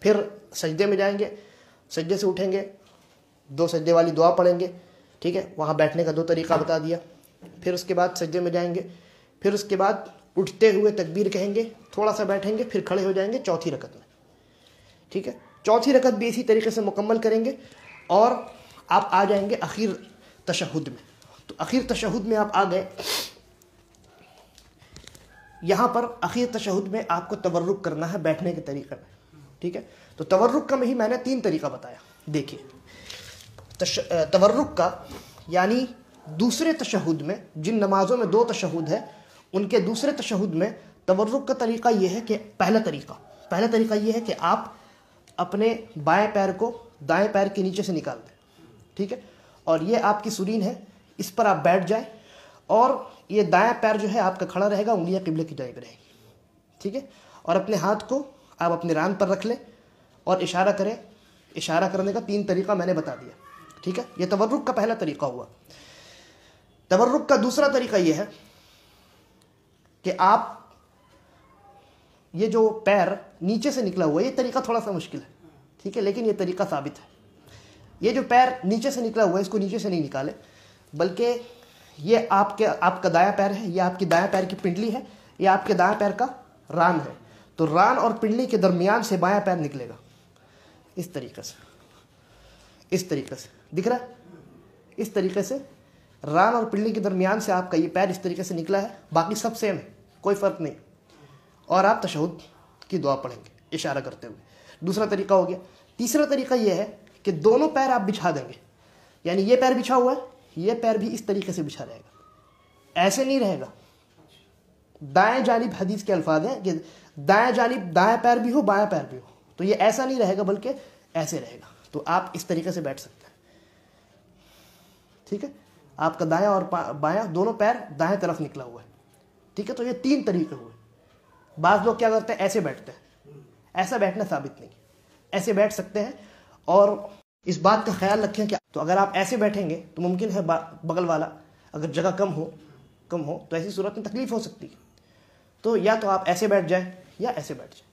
پھر سجدے میں جائیں گے, سجدے سے اٹھیں گے, 2 سجدے والی دعا پڑھیں گے. ٹھیک ہے, وہاں بیٹھنے کا 2 طریقہ بتا دیا. پھر اس کے بعد سجدے میں جائیں گے, پھر اس کے بعد اٹھتے ہوئے تکبیر کہیں گے, تھوڑا سا بیٹھیں گے, پھر کھڑے ہو جائیں گے چوتھی رکعت میں. ٹھیک ہے, چوتھی رکعت بھی اسی طریقے سے مکمل کریں گے, اور آپ آ جائیں گے اخیر تشہد میں. تو اخیر تشہد میں آپ آ گئے. یہاں پر اخیر تشہد میں آپ کو تورک کرنا ہے بیٹھنے کے طریقے میں. ٹھیک ہے, تو تورک کا ہی میں نے 3 طریقہ بتایا. دیکھیے, تورک کا یعنی دوسرے تشہد میں, جن نمازوں میں 2 تشہد ہے ان کے دوسرے تشہد میں تورک کا طریقہ یہ ہے کہ پہلا طریقہ یہ ہے کہ آپ اپنے بائیں پیر کو دائیں پیر کے نیچے سے نکال دیں. ٹھیک ہے, اور یہ آپ کی سرین ہے, اس پر آپ بیٹھ جائیں, اور یہ دائیں پیر جو ہے آپ کا کھڑا رہے گا, انگلیاں قبلے کی جانب رہیں گی. ٹھیک ہے, اور اپنے ہاتھ کو آپ اپنے ران پر رکھ لیں اور اشارہ کریں. اشارہ کرنے کا 3 طریقہ میں نے بتا دیا. ٹھیک ہے, یہ تورک کا پہلا طریقہ ہوا. تورک کا دوسرا طریقہ یہ ہے کہ آپ یہ جو پیر نیچے سے نکلا ہوا ہے, یہ طریقہ تھوڑا سا مشکل ہے. ٹھیک ہے, لیکن یہ طریقہ ثابت ہے. یہ جو پیر نیچے سے نکلا ہوا ہے اس کو نیچے سے نہیں نکالے, بلکہ یہ آپ کا دایاں پیر ہے, یہ آپ کی دایاں پیر کی پنڈلی ہے, یہ آپ کے دایاں پیر کا ران ہے. تو ران اور پنڈلی کے درمیان سے بایاں پیر نکلے گا, اس طریقے سے دکھ رہا ہے. اس طریقے سے ران اور پنڈلی کے درمیان سے آپ کا یہ پیر اس طریقے سے نکلا ہے. باقی سب سیم ہے, کوئی فرق نہیں. اور آپ تشہد کی دعا پڑھیں گے اشارہ کرتے ہوئے. دوسرا طریقہ ہو گیا. تیسرا طریقہ یہ ہے کہ دونوں پیر آپ بچھا دیں گے, یعنی یہ پیر بچھا ہوا ہے, یہ پیر بھی اس طریقے سے بچھا رہے گا, ایسے نہیں رہے گا. دائیں جانب حدیث کے الفاظ ہیں کہ دائیں جانب دائیں پیر بھی ہو بائیں پیر بھی ہو, تو یہ ایسا نہیں رہے گا بلکہ ایسے رہے گا. تو آپ اس طریقے سے بیٹھ سکتے ہیں. ٹھیک ہے, آپ کا دایاں اور بایاں دونوں پیر دائیں طرف نکلا ہوا ہے. ٹھیک ہے, تو یہ 3 طریقے ہوئے. بعض لوگ کیا کرتے ہیں, ایسے بیٹھتے ہیں. ایسا بیٹھنا ثابت نہیں, ایسے بیٹھ سکتے ہیں. اور اس بات کا خیال رکھیں کہ تو اگر آپ ایسے بیٹھیں گے تو ممکن ہے بغل والا اگر جگہ کم ہو تو ایسی صورت میں تکلیف ہو سکتی ہے. تو یا تو آپ ایسے بیٹھ جائیں یا ایسے بیٹھ جائیں.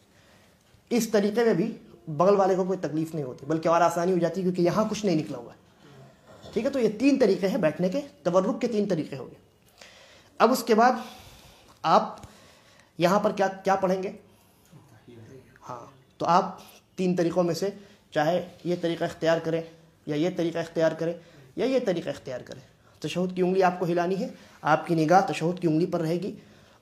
اس طریقے میں بھی بغل والے کو کوئی تکلیف نہیں ہوتی, بلکہ اور آسانی ہو جاتی ہے, کیونکہ یہاں کچھ نہیں نکلا ہوا ہے. ٹھیک ہے, تو یہ 3 طریقے ہیں بیٹھنے کے, تورک کے 3 طریقے ہو گئے. اب اس کے بعد آپ یہاں پر کیا پڑھیں گے؟ ہاں, تو آپ 3 طریقوں میں سے چاہے یہ طریقہ اختیار کریں یا یہ طریقہ اختیار کریں یا یہ طریقہ اختیار کریں. تشہد کی انگلی آپ کو ہلانی ہے, آپ کی نگاہ تشہد کی انگلی پر رہے گی,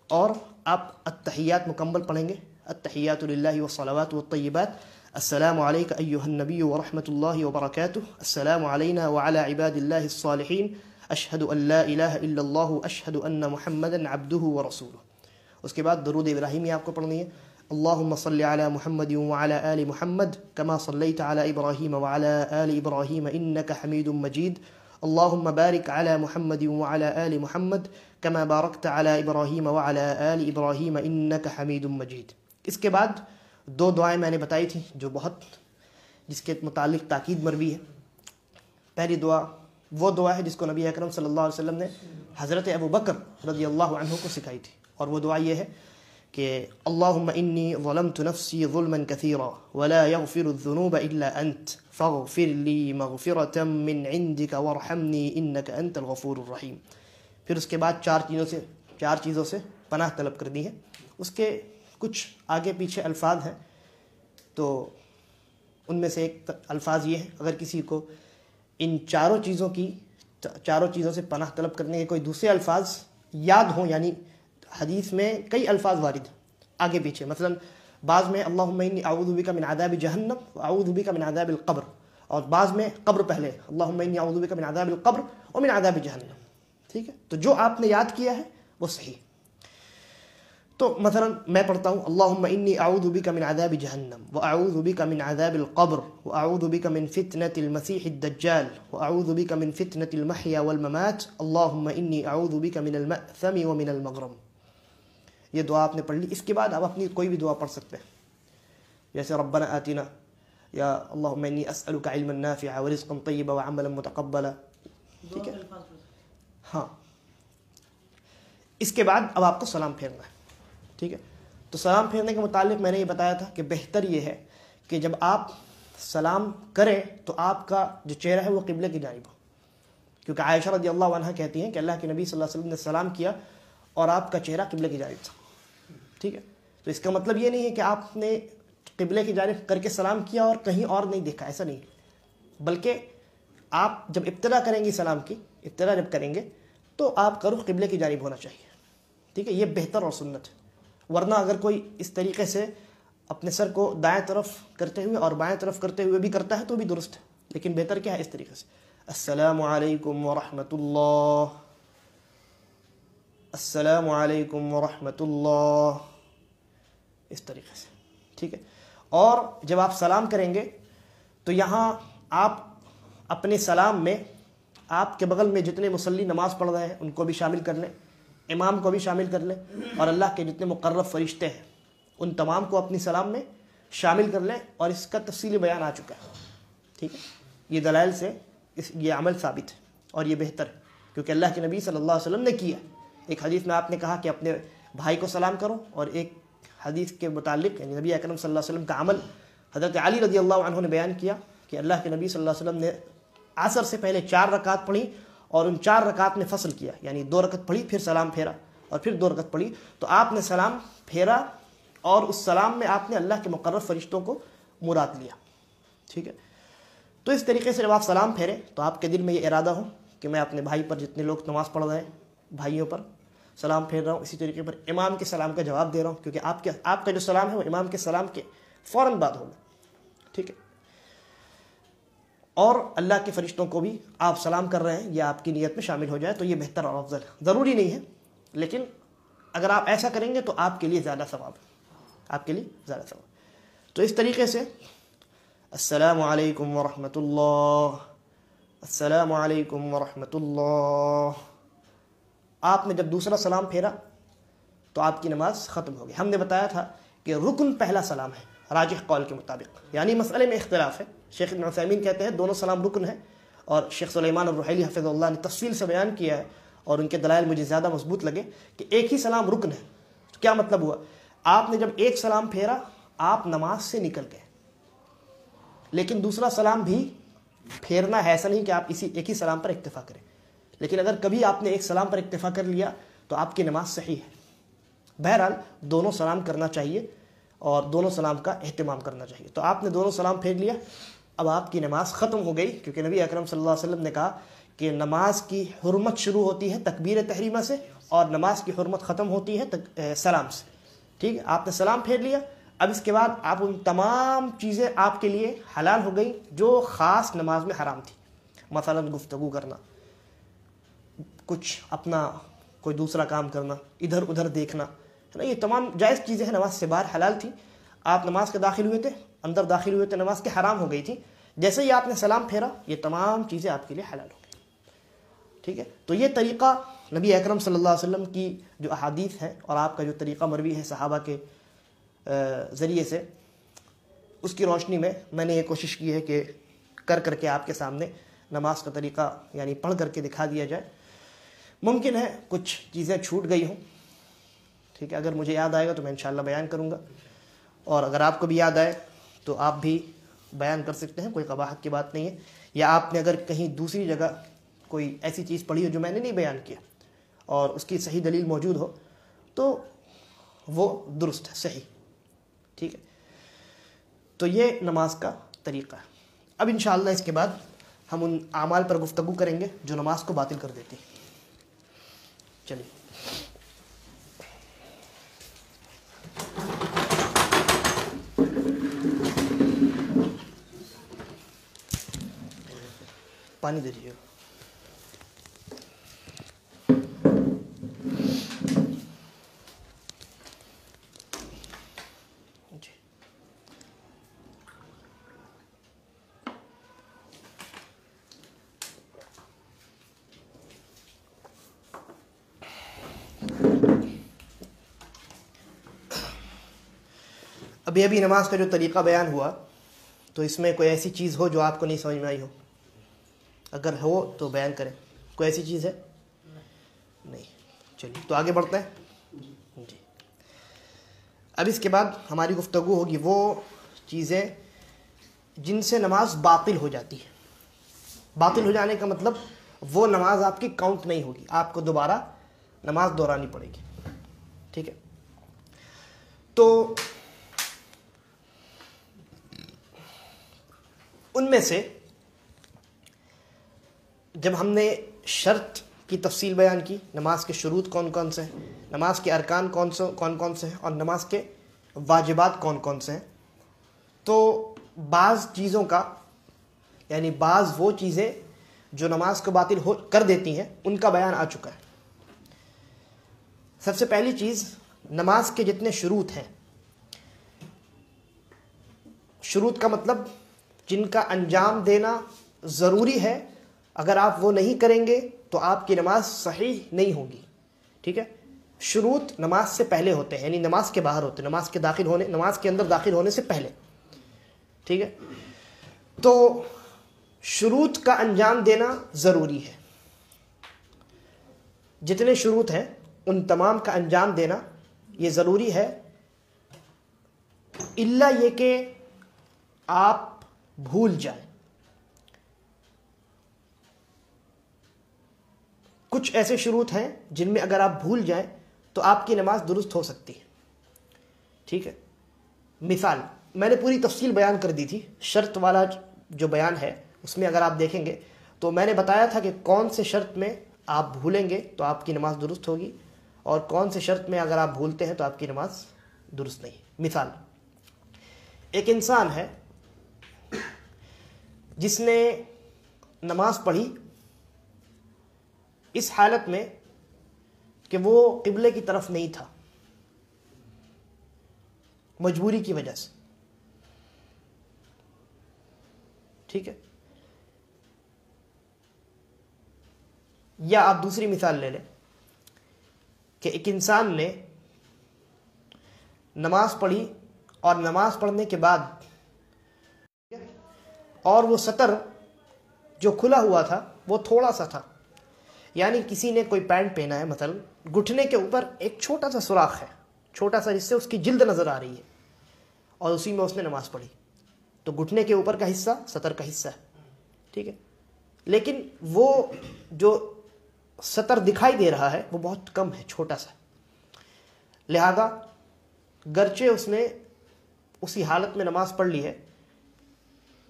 اور آپ التحیات مکمل پڑھیں گے. التحیات للہ والصلوات والطیبات السلام علیک ایھا النبی ورحمۃ اللہ وبرکاتہ، السلام علینا وعلی عباد اللہ الصالحین، اشہد ان لا الہ الا اللہ، اشہد ان محمدا عبدہ ورسولہ۔ اس کے بعد درود ابراہیمی آپ کو پڑھنی ہے۔ اللہم صل علی محمد وعلی آل محمد کما صلیت علی ابراہیم وعلی آل ابراہیم انک حمید مجید، اللہم بارک علی محمد وعلی آل محمد کما بارکت علی ابراہیم وعلی آل ابراہیم انک حمید مجید۔ اس کے بعد دو دعائیں میں نے بتائی تھیں جو جس کے متعلق تاکید مروی ہے۔ پہلی دعا وہ دعا ہے جس کو نبی اکرم صلی اللہ علیہ وسلم نے حضرت ابو بکر رضی اللہ عنہ کو سکھائی تھی، اور وہ دعا یہ ہے کہ اللہم انی ظلمت نفسی ظلما کثیرا ولا یغفر الذنوب الا انت فاغفر لی مغفرۃ من عندک وارحمنی انک انت الغفور الرحیم۔ پھر اس کے بعد چار چیزوں سے پناہ طلب کرنی ہے۔ اس کے کچھ آگے پیچھے الفاظ ہیں، تو ان میں سے ایک الفاظ یہ ہے، اگر کسی کو ان چاروں چیزوں سے پناہ طلب کرنے کے کوئی دوسرے الفاظ یاد ہوں، یعنی حدیث میں کئی الفاظ وارد ہیں آگے پیچھے، مثلا بعض میں اللہم انی اعوذ بک من عذاب جہنم واعوذ بک من عذاب القبر، اور بعض میں قبر پہلے اللہم انی اعوذ بک من عذاب القبر ومن عذاب جہنم، ٹھیک ہے؟ تو جو آپ نے یاد کیا ہے وہ صحیح۔ تو مثلا میں پڑھتا ہوں اللہم انی اعوذ بک من عذاب جہنم واعوذ بک من عذاب القبر واعوذ بک من فتنة المسیح الدجال واعوذ بک من فتنة المحیا والممات اللہم انی اعوذ بک من المأثم ومن المغرم۔ یہ دعا آپ نے پڑھ لی۔ اس کے بعد آپ اپنی کوئی بھی دعا پڑھ سکتے ہیں، جیسے ربنا آتنا، یا اللہم انی اسألک علما نافعا ورزقا طیبا وعملا متقبلا، ٹھیک ہے؟ ہاں، اس کے بعد اب آپ کو سلام پھیرنا ہے، ٹھیک ہے؟ تو سلام پھیرنے کے متعلق میں نے یہ بتایا تھا کہ بہتر یہ ہے کہ جب آپ سلام کریں تو آپ کا جو چہرہ ہے وہ قبلے کی جانب ہو، کیونکہ عائشہ رضی اللہ عنہ کہتی ہیں کہ اللہ کے نبی صلی اللہ علیہ وسلم نے سلام کیا اور آپ کا چہرہ قبلے کی جانب تھا، ٹھیک ہے؟ تو اس کا مطلب یہ نہیں ہے کہ آپ نے قبلے کی جانب کر کے سلام کیا اور کہیں اور نہیں دیکھا، ایسا نہیں، بلکہ آپ جب ابتدا کریں گے سلام کی، ابتدا جب کریں گے تو آپ کا رخ قبلے کی جانب ہونا چاہیے، ٹھیک ہے؟ یہ بہتر اور سنت ہے۔ ورنہ اگر کوئی اس طریقے سے اپنے سر کو دائیں طرف کرتے ہوئے اور بائیں طرف کرتے ہوئے بھی کرتا ہے تو بھی درست ہے، لیکن بہتر کیا ہے؟ اس طریقے سے السلام علیکم ورحمۃ اللہ، السلام علیکم ورحمۃ اللہ، اس طریقے سے، ٹھیک ہے؟ اور جب آپ سلام کریں گے تو یہاں آپ اپنے سلام میں آپ کے بغل میں جتنے مصلی نماز پڑھ رہے ہیں ان کو بھی شامل کر لیں، امام کو بھی شامل کر لیں، اور اللہ کے جتنے مقرب فرشتے ہیں ان تمام کو اپنی سلام میں شامل کر لیں، اور اس کا تفصیلی بیان آ چکا ہے، ٹھیک ہے؟ یہ دلائل سے یہ عمل ثابت ہے اور یہ بہتر ہے، کیونکہ اللہ کے نبی صلی اللہ علیہ وسلم نے کیا۔ ایک حدیث میں آپ نے کہا کہ اپنے بھائی کو سلام کرو، اور ایک حدیث کے متعلق یعنی نبی اکرم صلی اللہ علیہ وسلم کا عمل حضرت علی رضی اللہ عنہ نے بیان کیا کہ اللہ کے نبی صلی اللہ علیہ وسلم نے عصر سے پہلے 4 رکعت پڑھی، اور ان 4 رکعت میں فصل کیا، یعنی 2 رکعت پڑھی پھر سلام پھیرا، اور پھر 2 رکعت پڑھی، تو آپ نے سلام پھیرا اور اس سلام میں آپ نے اللہ کے مقرب فرشتوں کو مراد لیا، ٹھیک ہے؟ تو اس طریقے سے جب آپ سلام پھیریں تو آپ کے دل میں یہ ارادہ ہو کہ میں اپنے بھائی پر، جتنے لوگ نماز پڑھ رہے ہیں بھائیوں پر سلام پھیر رہا ہوں، اسی طریقے پر امام کے سلام کا جواب دے رہا ہوں، کیونکہ آپ کا جو سلام ہے وہ امام کے سلام کے فوراً بعد ہوگا، ٹھیک ہے؟ اور اللہ کے فرشتوں کو بھی آپ سلام کر رہے ہیں یہ آپ کی نیت میں شامل ہو جائے تو یہ بہتر اور افضل ہے۔ ضروری نہیں ہے، لیکن اگر آپ ایسا کریں گے تو آپ کے لیے زیادہ ثواب ہے، آپ کے لیے زیادہ ثواب۔ تو اس طریقے سے السلام علیکم ورحمۃ اللہ، السلام علیکم ورحمۃ اللہ، آپ نے جب دوسرا سلام پھیرا تو آپ کی نماز ختم ہو گئی۔ ہم نے بتایا تھا کہ رکن پہلا سلام ہے راجح قول کے مطابق، یعنی مسئلے میں اختلاف ہے۔ شیخ ابن عثیمین کہتے ہیں دونوں سلام رکن ہے، اور شیخ سلیمان الرحیلی حفظ اللہ نے تفصیل سے بیان کیا ہے، اور ان کے دلائل مجھے زیادہ مضبوط لگے کہ ایک ہی سلام رکن ہے۔ تو کیا مطلب ہوا؟ آپ نے جب ایک سلام پھیرا آپ نماز سے نکل گئے، لیکن دوسرا سلام بھی پھیرنا ہے، ایسا نہیں کہ آپ ایک ہی سلام پر اکتفا کریں، لیکن اگر کبھی آپ نے ایک سلام پر اکتفا کر لیا تو آپ کی نماز صحیح ہے۔ بہرحال دونوں سلام کرنا چاہیے اور دونوں سلام کا اہتمام کرنا چاہیے۔ تو آپ نے دونوں سلام پھیر لیا، اب آپ کی نماز ختم ہو گئی، کیونکہ نبی اکرم صلی اللہ علیہ وسلم نے کہا کہ نماز کی حرمت شروع ہوتی ہے تکبیر تحریمہ سے، اور نماز کی حرمت ختم ہوتی ہے سلام سے، ٹھیک ہے؟ آپ نے سلام پھیر لیا، اب اس کے بعد آپ ان تمام چیزیں آپ کے لیے حلال ہو گئی جو خاص نماز میں حرام تھی. مثلا گفتگو کرنا, کچھ اپنا کوئی دوسرا کام کرنا, ادھر ادھر دیکھنا, ہے نا, یہ تمام جائز چیزیں ہیں, نماز سے باہر حلال تھی. آپ نماز کے داخل ہوئے تھے, اندر داخل ہوئے تھے, نماز کے حرام ہو گئی تھی. جیسے ہی آپ نے سلام پھیرا, یہ تمام چیزیں آپ کے لیے حلال ہو گئی. ٹھیک ہے, تو یہ طریقہ نبی اکرم صلی اللہ علیہ وسلم کی جو احادیث ہیں اور آپ کا جو طریقہ مروی ہے صحابہ کے ذریعے سے, اس کی روشنی میں میں نے یہ کوشش کی ہے کہ کر کے آپ کے سامنے نماز کا طریقہ یعنی پڑھ کر کے دکھا دیا جائے. ممکن ہے کچھ چیزیں چھوٹ گئی ہوں, ٹھیک ہے, اگر مجھے یاد آئے گا تو میں انشاءاللہ بیان کروں گا, اور اگر آپ کو بھی یاد آئے تو آپ بھی بیان کر سکتے ہیں, کوئی قباحت کی بات نہیں ہے. یا آپ نے اگر کہیں دوسری جگہ کوئی ایسی چیز پڑھی ہو جو میں نے نہیں بیان کیا اور اس کی صحیح دلیل موجود ہو تو وہ درست ہے, صحیح. ٹھیک ہے, تو یہ نماز کا طریقہ ہے. اب انشاءاللہ اس کے بعد ہم ان اعمال پر گفتگو کریں گے جو نماز کو باطل کر دیتی ہیں. چلیے, پانی دے دیجیے. جی, ابھی نماز کا جو طریقہ بیان ہوا تو اس میں کوئی ایسی چیز ہو جو آپ کو نہیں سمجھ میں آئی ہو, اگر ہو تو بیان کریں. کوئی ایسی چیز ہے؟ نہیں. چلیے تو آگے بڑھتے ہیں. جی, اب اس کے بعد ہماری گفتگو ہوگی وہ چیزیں جن سے نماز باطل ہو جاتی ہے. باطل ہو جانے کا مطلب وہ نماز آپ کی کاؤنٹ نہیں ہوگی, آپ کو دوبارہ نماز دہرانی پڑے گی. ٹھیک ہے, تو ان میں سے جب ہم نے شرط کی تفصیل بیان کی, نماز کے شروط کون کون سے ہیں, نماز کے ارکان کون کون سے ہیں, اور نماز کے واجبات کون کون سے ہیں, تو بعض چیزوں کا یعنی بعض وہ چیزیں جو نماز کو باطل کر دیتی ہیں ان کا بیان آ چکا ہے. سب سے پہلی چیز, نماز کے جتنے شروط ہیں, شروط کا مطلب جن کا انجام دینا ضروری ہے, اگر آپ وہ نہیں کریں گے تو آپ کی نماز صحیح نہیں ہوگی. ٹھیک ہے, شروط نماز سے پہلے ہوتے ہیں, یعنی نماز کے باہر ہوتے ہیں, نماز کے اندر داخل ہونے سے پہلے. ٹھیک ہے, تو شروط کا انجام دینا ضروری ہے. جتنے شروط ہیں ان تمام کا انجام دینا یہ ضروری ہے, الا یہ کہ آپ بھول جائیں. کچھ ایسے شروط ہیں جن میں اگر آپ بھول جائیں تو آپ کی نماز درست ہو سکتی ہے. ٹھیک ہے, مثال میں نے پوری تفصیل بیان کر دی تھی. شرط والا جو بیان ہے اس میں اگر آپ دیکھیں گے تو میں نے بتایا تھا کہ کون سے شرط میں آپ بھولیں گے تو آپ کی نماز درست ہوگی, اور کون سے شرط میں اگر آپ بھولتے ہیں تو آپ کی نماز درست نہیں. مثال, ایک انسان ہے جس نے نماز پڑھی اس حالت میں کہ وہ قبلے کی طرف نہیں تھا, مجبوری کی وجہ سے. ٹھیک ہے, یا آپ دوسری مثال لے لیں کہ ایک انسان نے نماز پڑھی اور نماز پڑھنے کے بعد اور وہ سطر جو کھلا ہوا تھا وہ تھوڑا سا تھا, یعنی کسی نے کوئی پینٹ پہنا ہے, مثلا گھٹنے کے اوپر ایک چھوٹا سا سوراخ ہے, چھوٹا سا, جس سے اس کی جلد نظر آ رہی ہے, اور اسی میں اس نے نماز پڑھی, تو گھٹنے کے اوپر کا حصہ سطر کا حصہ ہے. ٹھیک ہے, لیکن وہ جو سطر دکھائی دے رہا ہے وہ بہت کم ہے, چھوٹا سا, لہذا گرچہ اس نے اسی حالت میں نماز پڑھ لی ہے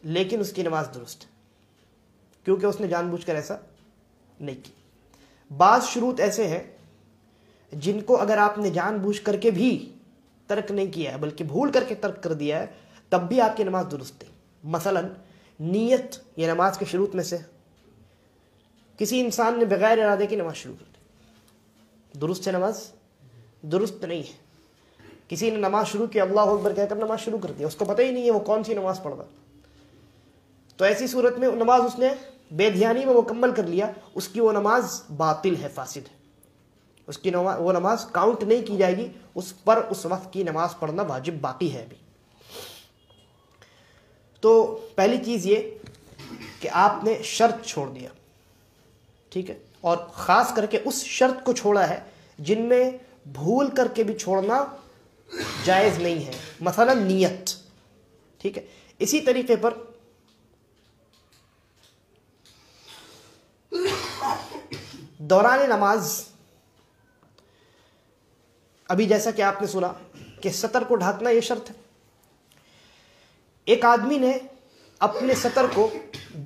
لیکن اس کی نماز درست ہے, کیونکہ اس نے جان بوجھ کر ایسا نہیں کی. بعض شروط ایسے ہیں جن کو اگر آپ نے جان بوجھ کر کے بھی ترک نہیں کیا ہے بلکہ بھول کر کے ترک کر دیا ہے، تب بھی آپ کی نماز درست ہے۔ مثلا نیت یہ نماز کے شروط میں سے، کسی انسان نے بغیر ارادے کی نماز شروع کر دی، درست ہے نماز؟ درست نہیں ہے۔ کسی نے نماز شروع کی، اللہ اکبر کہہ کر نماز شروع کر دیا، اس کو پتہ ہی نہیں ہے وہ کون سی نماز پڑھ رہا، تو ایسی صورت میں نماز اس نے بے دھیانی میں مکمل کر لیا، اس کی وہ نماز باطل ہے، فاسد ہے، اس کی وہ نماز کاؤنٹ نہیں کی جائے گی، اس پر اس وقت کی نماز پڑھنا واجب باقی ہے ابھی۔ تو پہلی چیز یہ کہ آپ نے شرط چھوڑ دیا، ٹھیک ہے، اور خاص کر کے اس شرط کو چھوڑا ہے جن میں بھول کر کے بھی چھوڑنا جائز نہیں ہے، مثلا نیت، ٹھیک ہے۔ اسی طریقے پر دوران نماز، ابھی جیسا کہ آپ نے سنا کہ سطر کو ڈھانکنا یہ شرط ہے، ایک آدمی نے اپنے سطر کو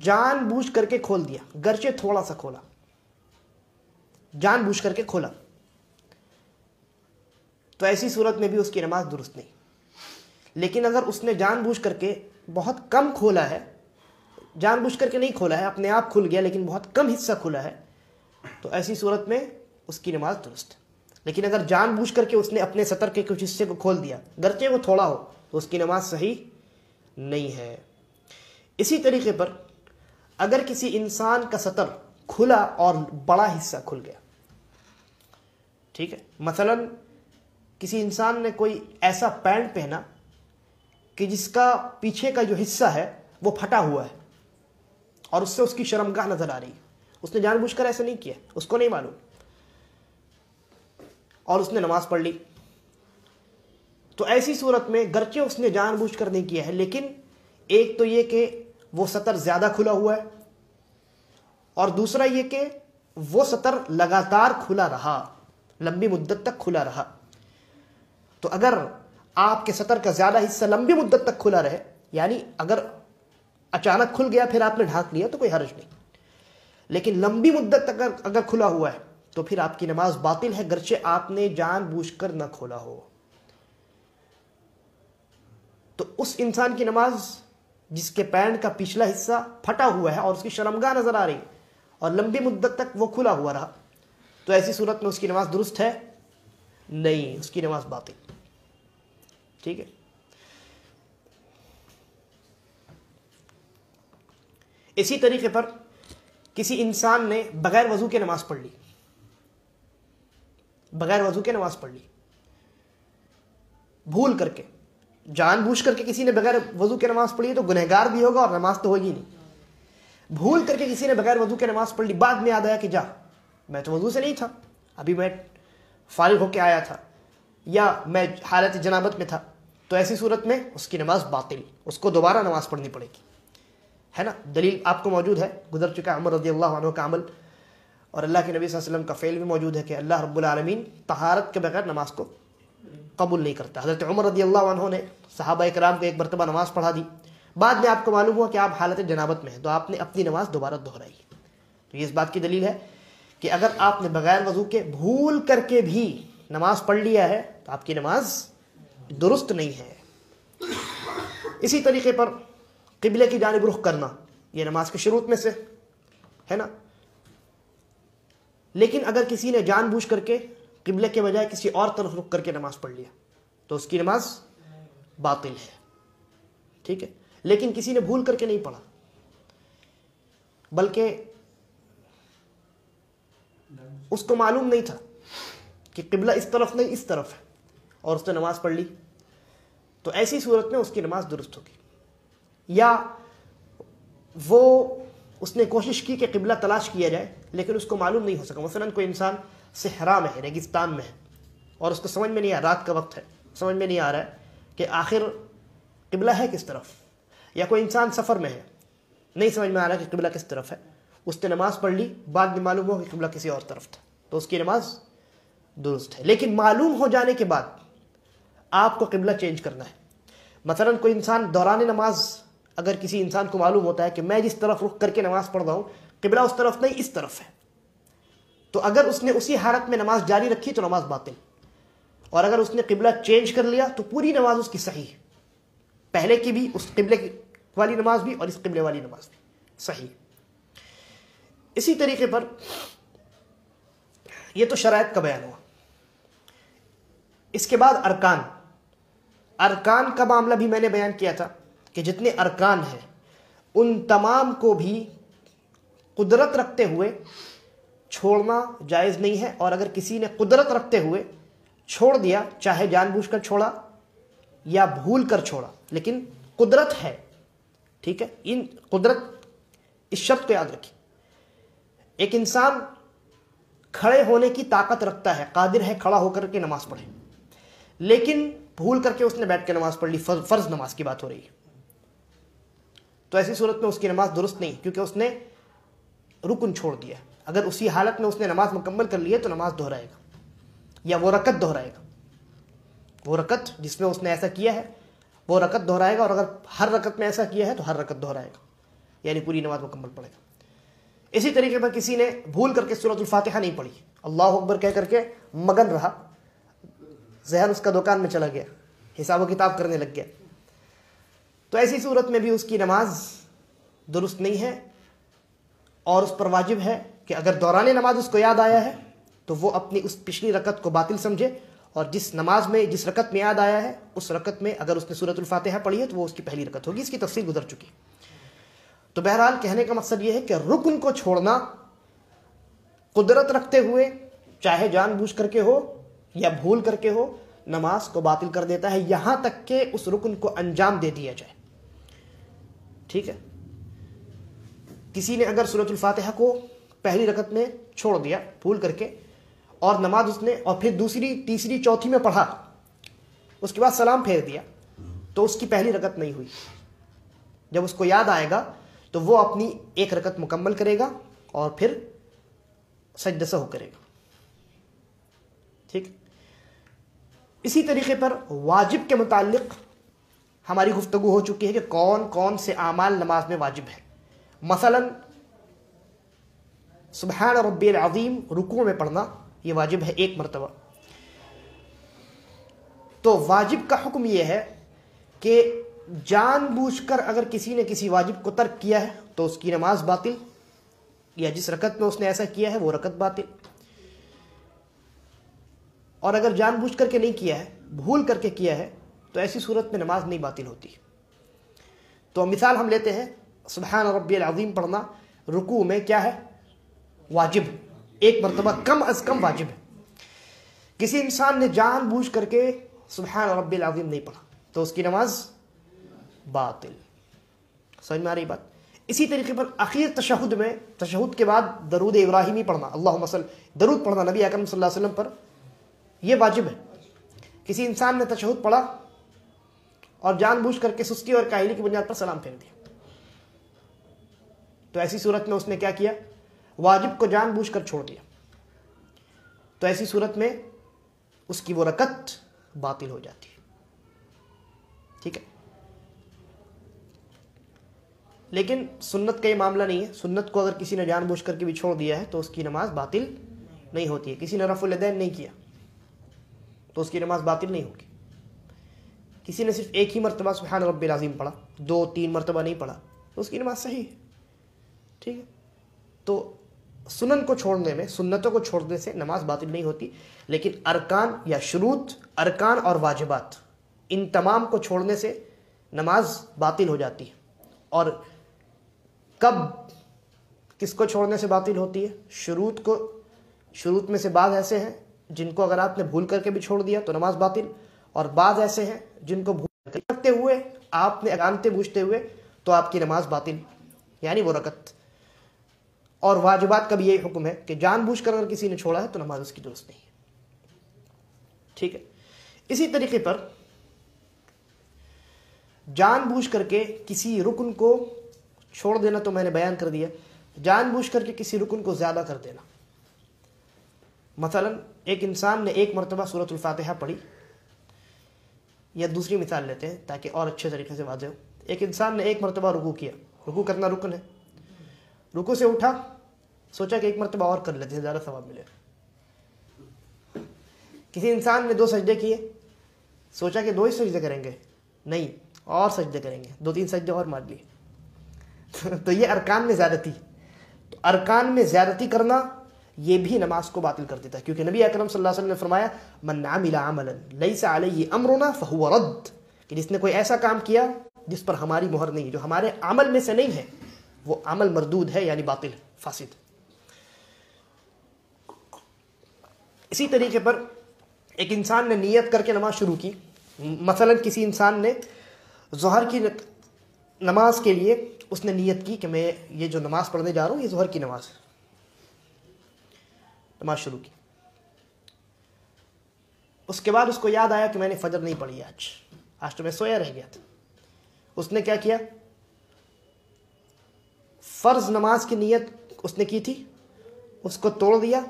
جان بوجھ کر کے کھول دیا، گرچہ تھوڑا سا کھولا، جان بوجھ کر کے کھولا، تو ایسی صورت میں بھی اس کی نماز درست نہیں۔ لیکن اگر اس نے جان بوجھ کر کے بہت کم کھولا ہے، جان بوجھ کر کے نہیں کھولا ہے، اپنے آپ کھل گیا لیکن بہت کم حصہ کھلا ہے، تو ایسی صورت میں اس کی نماز درست ہے۔ لیکن اگر جان بوجھ کر کے اس نے اپنے سطر کے کچھ حصے کو کھول دیا، گرچہ وہ تھوڑا ہو، تو اس کی نماز صحیح نہیں ہے۔ اسی طریقے پر اگر کسی انسان کا سطر کھلا اور بڑا حصہ کھل گیا، ٹھیک ہے، مثلا کسی انسان نے کوئی ایسا پینٹ پہنا کہ جس کا پیچھے کا جو حصہ ہے وہ پھٹا ہوا ہے اور اس سے اس کی شرمگاہ نظر آ رہی ہے، اس نے جان بوجھ کر ایسا نہیں کیا، اس کو نہیں معلوم، اور اس نے نماز پڑھ لی، تو ایسی صورت میں گرچہ اس نے جان بوجھ کر نہیں کیا ہے، لیکن ایک تو یہ کہ وہ سطر زیادہ کھلا ہوا ہے، اور دوسرا یہ کہ وہ سطر لگاتار کھلا رہا، لمبی مدت تک کھلا رہا۔ تو اگر آپ کے سطر کا زیادہ حصہ لمبی مدت تک کھلا رہے، یعنی اگر اچانک کھل گیا پھر آپ نے ڈھانک لیا تو کوئی حرج نہیں، لیکن لمبی مدت تک اگر کھلا ہوا ہے تو پھر آپ کی نماز باطل ہے، گرچہ آپ نے جان بوجھ کر نہ کھولا ہو۔ تو اس انسان کی نماز جس کے پینٹ کا پچھلا حصہ پھٹا ہوا ہے اور اس کی شرمگاہ نظر آ رہی اور لمبی مدت تک وہ کھلا ہوا رہا، تو ایسی صورت میں اس کی نماز درست ہے؟ نہیں، اس کی نماز باطل، ٹھیک ہے۔ اسی طریقے پر کسی انسان نے بغیر وضو کے نماز پڑھ لی، بغیر وضو کے نماز پڑھ لی، بھول کر کے، جان بوجھ کر کے کسی نے بغیر وضو کے نماز پڑھی تو گنہگار بھی ہوگا اور نماز تو ہوگی نہیں۔ بھول کر کے کسی نے بغیر وضو کے نماز پڑھ لی، بعد میں یاد آیا کہ جا میں تو وضو سے نہیں تھا، ابھی میں فارغ ہو کے آیا تھا، یا میں حالت جنابت میں تھا، تو ایسی صورت میں اس کی نماز باطل، اس کو دوبارہ نماز پڑھنی پڑے گی، ہے نا۔ دلیل آپ کو موجود ہے، گزر چکا عمر رضی اللہ عنہ کا عمل اور اللہ کے نبی صلی اللہ علیہ وسلم کا فعل بھی موجود ہے کہ اللہ رب العالمین طہارت کے بغیر نماز کو قبول نہیں کرتا۔ حضرت عمر رضی اللہ عنہ نے صحابہ کرام کو ایک مرتبہ نماز پڑھا دی، بعد میں آپ کو معلوم ہوا کہ آپ حالت جنابت میں ہیں، تو آپ نے اپنی نماز دوبارہ دہرائی۔ تو یہ اس بات کی دلیل ہے کہ اگر آپ نے بغیر وضو کے بھول کر کے بھی نماز پڑھ لیا ہے تو آپ کی نماز درست نہیں ہے۔ اسی طریقے پر قبلے کی جانب رخ کرنا یہ نماز کے شروط میں سے ہے نا، لیکن اگر کسی نے جان بوجھ کر کے قبلے کے بجائے کسی اور طرف رخ کر کے نماز پڑھ لیا تو اس کی نماز باطل ہے، ٹھیک ہے۔ لیکن کسی نے بھول کر کے نہیں پڑھا بلکہ اس کو معلوم نہیں تھا کہ قبلہ اس طرف نہیں اس طرف ہے اور اس نے نماز پڑھ لی، تو ایسی صورت میں اس کی نماز درست ہوگی۔ یا وہ اس نے کوشش کی کہ قبلہ تلاش کیا جائے لیکن اس کو معلوم نہیں ہو سکا، مثلا کوئی انسان صحرا میں ہے، ریگستان میں ہے، اور اس کو سمجھ میں نہیں آ رہا، رات کا وقت ہے، سمجھ میں نہیں آ رہا ہے کہ آخر قبلہ ہے کس طرف، یا کوئی انسان سفر میں ہے، نہیں سمجھ میں آ رہا کہ قبلہ کس طرف ہے، اس نے نماز پڑھ لی، بعد میں معلوم ہو کہ قبلہ کسی اور طرف تھا، تو اس کی نماز درست ہے۔ لیکن معلوم ہو جانے کے بعد آپ کو قبلہ چینج کرنا ہے۔ مثلا کوئی انسان دوران نماز، اگر کسی انسان کو معلوم ہوتا ہے کہ میں جس طرف رخ کر کے نماز پڑھ رہا ہوں قبلہ اس طرف نہیں اس طرف ہے، تو اگر اس نے اسی حالت میں نماز جاری رکھی تو نماز باطل، اور اگر اس نے قبلہ چینج کر لیا تو پوری نماز اس کی صحیح ہے، پہلے کی بھی، اس قبلے والی نماز بھی اور اس قبلے والی نماز بھی صحیح۔ اسی طریقے پر یہ تو شرائط کا بیان ہوا۔ اس کے بعد ارکان کا معاملہ بھی میں نے بیان کیا تھا کہ جتنے ارکان ہیں ان تمام کو بھی قدرت رکھتے ہوئے چھوڑنا جائز نہیں ہے، اور اگر کسی نے قدرت رکھتے ہوئے چھوڑ دیا، چاہے جان بوجھ کر چھوڑا یا بھول کر چھوڑا، لیکن قدرت ہے، ٹھیک ہے، ان قدرت، اس شرط کو یاد رکھیں۔ ایک انسان کھڑے ہونے کی طاقت رکھتا ہے، قادر ہے کھڑا ہو کر کے نماز پڑھے، لیکن بھول کر کے اس نے بیٹھ کے نماز پڑھ لی، فرض نماز کی بات ہو رہی ہے، تو ایسی صورت میں اس کی نماز درست نہیں، کیونکہ اس نے رکن چھوڑ دیا۔ اگر اسی حالت میں اس نے نماز مکمل کر لی ہے تو نماز دہرائے گا، یا وہ رکعت دہرائے گا، وہ رکعت جس میں اس نے ایسا کیا ہے وہ رکعت دہرائے گا، اور اگر ہر رکعت میں ایسا کیا ہے تو ہر رکعت دہرائے گا، یعنی پوری نماز مکمل پڑھے گا۔ اسی طریقے پر کسی نے بھول کر کے سورۃ الفاتحہ نہیں پڑھی، اللہ اکبر کہہ کر کے مگن رہا، ذہن اس کا دکان میں چلا گیا، حساب و کتاب کرنے لگ گیا، تو ایسی صورت میں بھی اس کی نماز درست نہیں ہے، اور اس پر واجب ہے کہ اگر دوران نماز اس کو یاد آیا ہے تو وہ اپنی اس پچھلی رکعت کو باطل سمجھے، اور جس نماز میں جس رکعت میں یاد آیا ہے اس رکعت میں اگر اس نے سورۃ الفاتحہ پڑھی ہے تو وہ اس کی پہلی رکعت ہوگی۔ اس کی تفصیل گزر چکی۔ تو بہرحال کہنے کا مقصد یہ ہے کہ رکن کو چھوڑنا قدرت رکھتے ہوئے، چاہے جان بوجھ کر کے ہو یا بھول کر کے ہو، نماز کو باطل کر دیتا ہے، یہاں تک کہ اس رکن کو انجام دے دیا جائے، ٹھیک ہے۔ کسی نے اگر سورۃ الفاتحہ کو پہلی رکعت میں چھوڑ دیا بھول کر کے، اور نماز اس نے اور پھر دوسری، تیسری، چوتھی میں پڑھا، اس کے بعد سلام پھیر دیا، تو اس کی پہلی رکعت نہیں ہوئی۔ جب اس کو یاد آئے گا تو وہ اپنی ایک رکعت مکمل کرے گا اور پھر سجدہ سہو کرے گا، ٹھیک۔ اسی طریقے پر واجب کے متعلق ہماری گفتگو ہو چکی ہے کہ کون کون سے اعمال نماز میں واجب ہے۔ مثلا سبحان ربی العظیم رکوع میں پڑھنا یہ واجب ہے ایک مرتبہ۔ تو واجب کا حکم یہ ہے کہ جان بوجھ کر اگر کسی نے کسی واجب کو ترک کیا ہے تو اس کی نماز باطل، یا جس رکعت میں اس نے ایسا کیا ہے وہ رکعت باطل، اور اگر جان بوجھ کر کے نہیں کیا ہے، بھول کر کے کیا ہے، تو ایسی صورت میں نماز نہیں باطل ہوتی۔ تو مثال ہم لیتے ہیں، سبحان ربی العظیم پڑھنا رکوع میں کیا ہے؟ واجب، ایک مرتبہ کم از کم واجب ہے۔ کسی انسان نے جان بوجھ کر کے سبحان ربی العظیم نہیں پڑھا تو اس کی نماز باطل۔ سمجھ میں آ رہی بات؟ اسی طریقے پر اخیر تشہد میں، تشہد کے بعد درود ابراہیمی پڑھنا، اللہم صل، درود پڑھنا نبی اکرم صلی اللہ علیہ وسلم پر، یہ واجب ہے۔ کسی انسان نے تشہد پڑھا اور جان بوجھ کر کے سستی اور کاہلی کی بنیاد پر سلام پھیر دیا، تو ایسی صورت میں اس نے کیا کیا؟ واجب کو جان بوجھ کر چھوڑ دیا، تو ایسی صورت میں اس کی وہ رکعت باطل ہو جاتی ہے، ٹھیک ہے۔ لیکن سنت کا یہ معاملہ نہیں ہے، سنت کو اگر کسی نے جان بوجھ کر کے بھی چھوڑ دیا ہے تو اس کی نماز باطل نہیں ہوتی ہے۔ کسی نے رفع الیدین نہیں کیا تو اس کی نماز باطل نہیں ہوگی۔ کسی نے صرف ایک ہی مرتبہ سبحان ربی العظیم پڑھا، 2-3 مرتبہ نہیں پڑھا، تو اس کی نماز صحیح ہے، ٹھیک ہے۔ تو سنن کو چھوڑنے میں، سنتوں کو چھوڑنے سے نماز باطل نہیں ہوتی، لیکن ارکان یا شروط، ارکان اور واجبات، ان تمام کو چھوڑنے سے نماز باطل ہو جاتی ہے۔ اور کب کس کو چھوڑنے سے باطل ہوتی ہے؟ شروط کو۔ شروط میں سے بعض ایسے ہیں جن کو اگر آپ نے بھول کر کے بھی چھوڑ دیا تو نماز باطل، اور بعض ایسے ہیں جن کو بھول کرتے ہوئے، آپ نے جانتے بوجھتے ہوئے، تو آپ کی نماز باطل، یعنی وہ رکعت۔ اور واجبات کا بھی یہی حکم ہے کہ جان بوجھ کر اگر کسی نے چھوڑا ہے تو نماز اس کی درست نہیں ہے، ٹھیک ہے۔ اسی طریقے پر جان بوجھ کر کے کسی رکن کو چھوڑ دینا تو میں نے بیان کر دیا، جان بوجھ کر کے کسی رکن کو زیادہ کر دینا۔ مثلا ایک انسان نے ایک مرتبہ سورۃ الفاتحہ پڑھی، یا دوسری مثال لیتے ہیں تاکہ اور اچھے طریقے سے واضح ہو۔ ایک انسان نے ایک مرتبہ رکوع کیا، رکوع کرنا رکن ہے، رکوع سے اٹھا، سوچا کہ ایک مرتبہ اور کر لیتے ہیں زیادہ ثواب ملے، کسی انسان نے 2 سجدے کیے، سوچا کہ 2 ہی سجدے کریں گے، نہیں اور سجدے کریں گے، 2-3 سجدے اور مار لیے تو یہ ارکان میں زیادتی. تو ارکان میں زیادتی کرنا یہ بھی نماز کو باطل کر دیتا ہے، کیونکہ نبی اکرم صلی اللہ علیہ وسلم نے فرمایا من عمل عملا لیس علیہ امرنا فہو رد، کہ جس نے کوئی ایسا کام کیا جس پر ہماری مہر نہیں ہے، جو ہمارے عمل میں سے نہیں ہے، وہ عمل مردود ہے، یعنی باطل فاسد. اسی طریقے پر ایک انسان نے نیت کر کے نماز شروع کی، مثلا کسی انسان نے ظہر کی نماز کے لیے اس نے نیت کی کہ میں یہ جو نماز پڑھنے جا رہا ہوں یہ ظہر کی نماز ہے، نماز شروع کی. اس کے بعد اس کو یاد آیا کہ میں نے فجر نہیں پڑھی آج تو میں سویا رہ گیا تھا. اس نے کیا کیا؟ فرض نماز کی نیت اس نے کی تھی، اس کو توڑ دیا،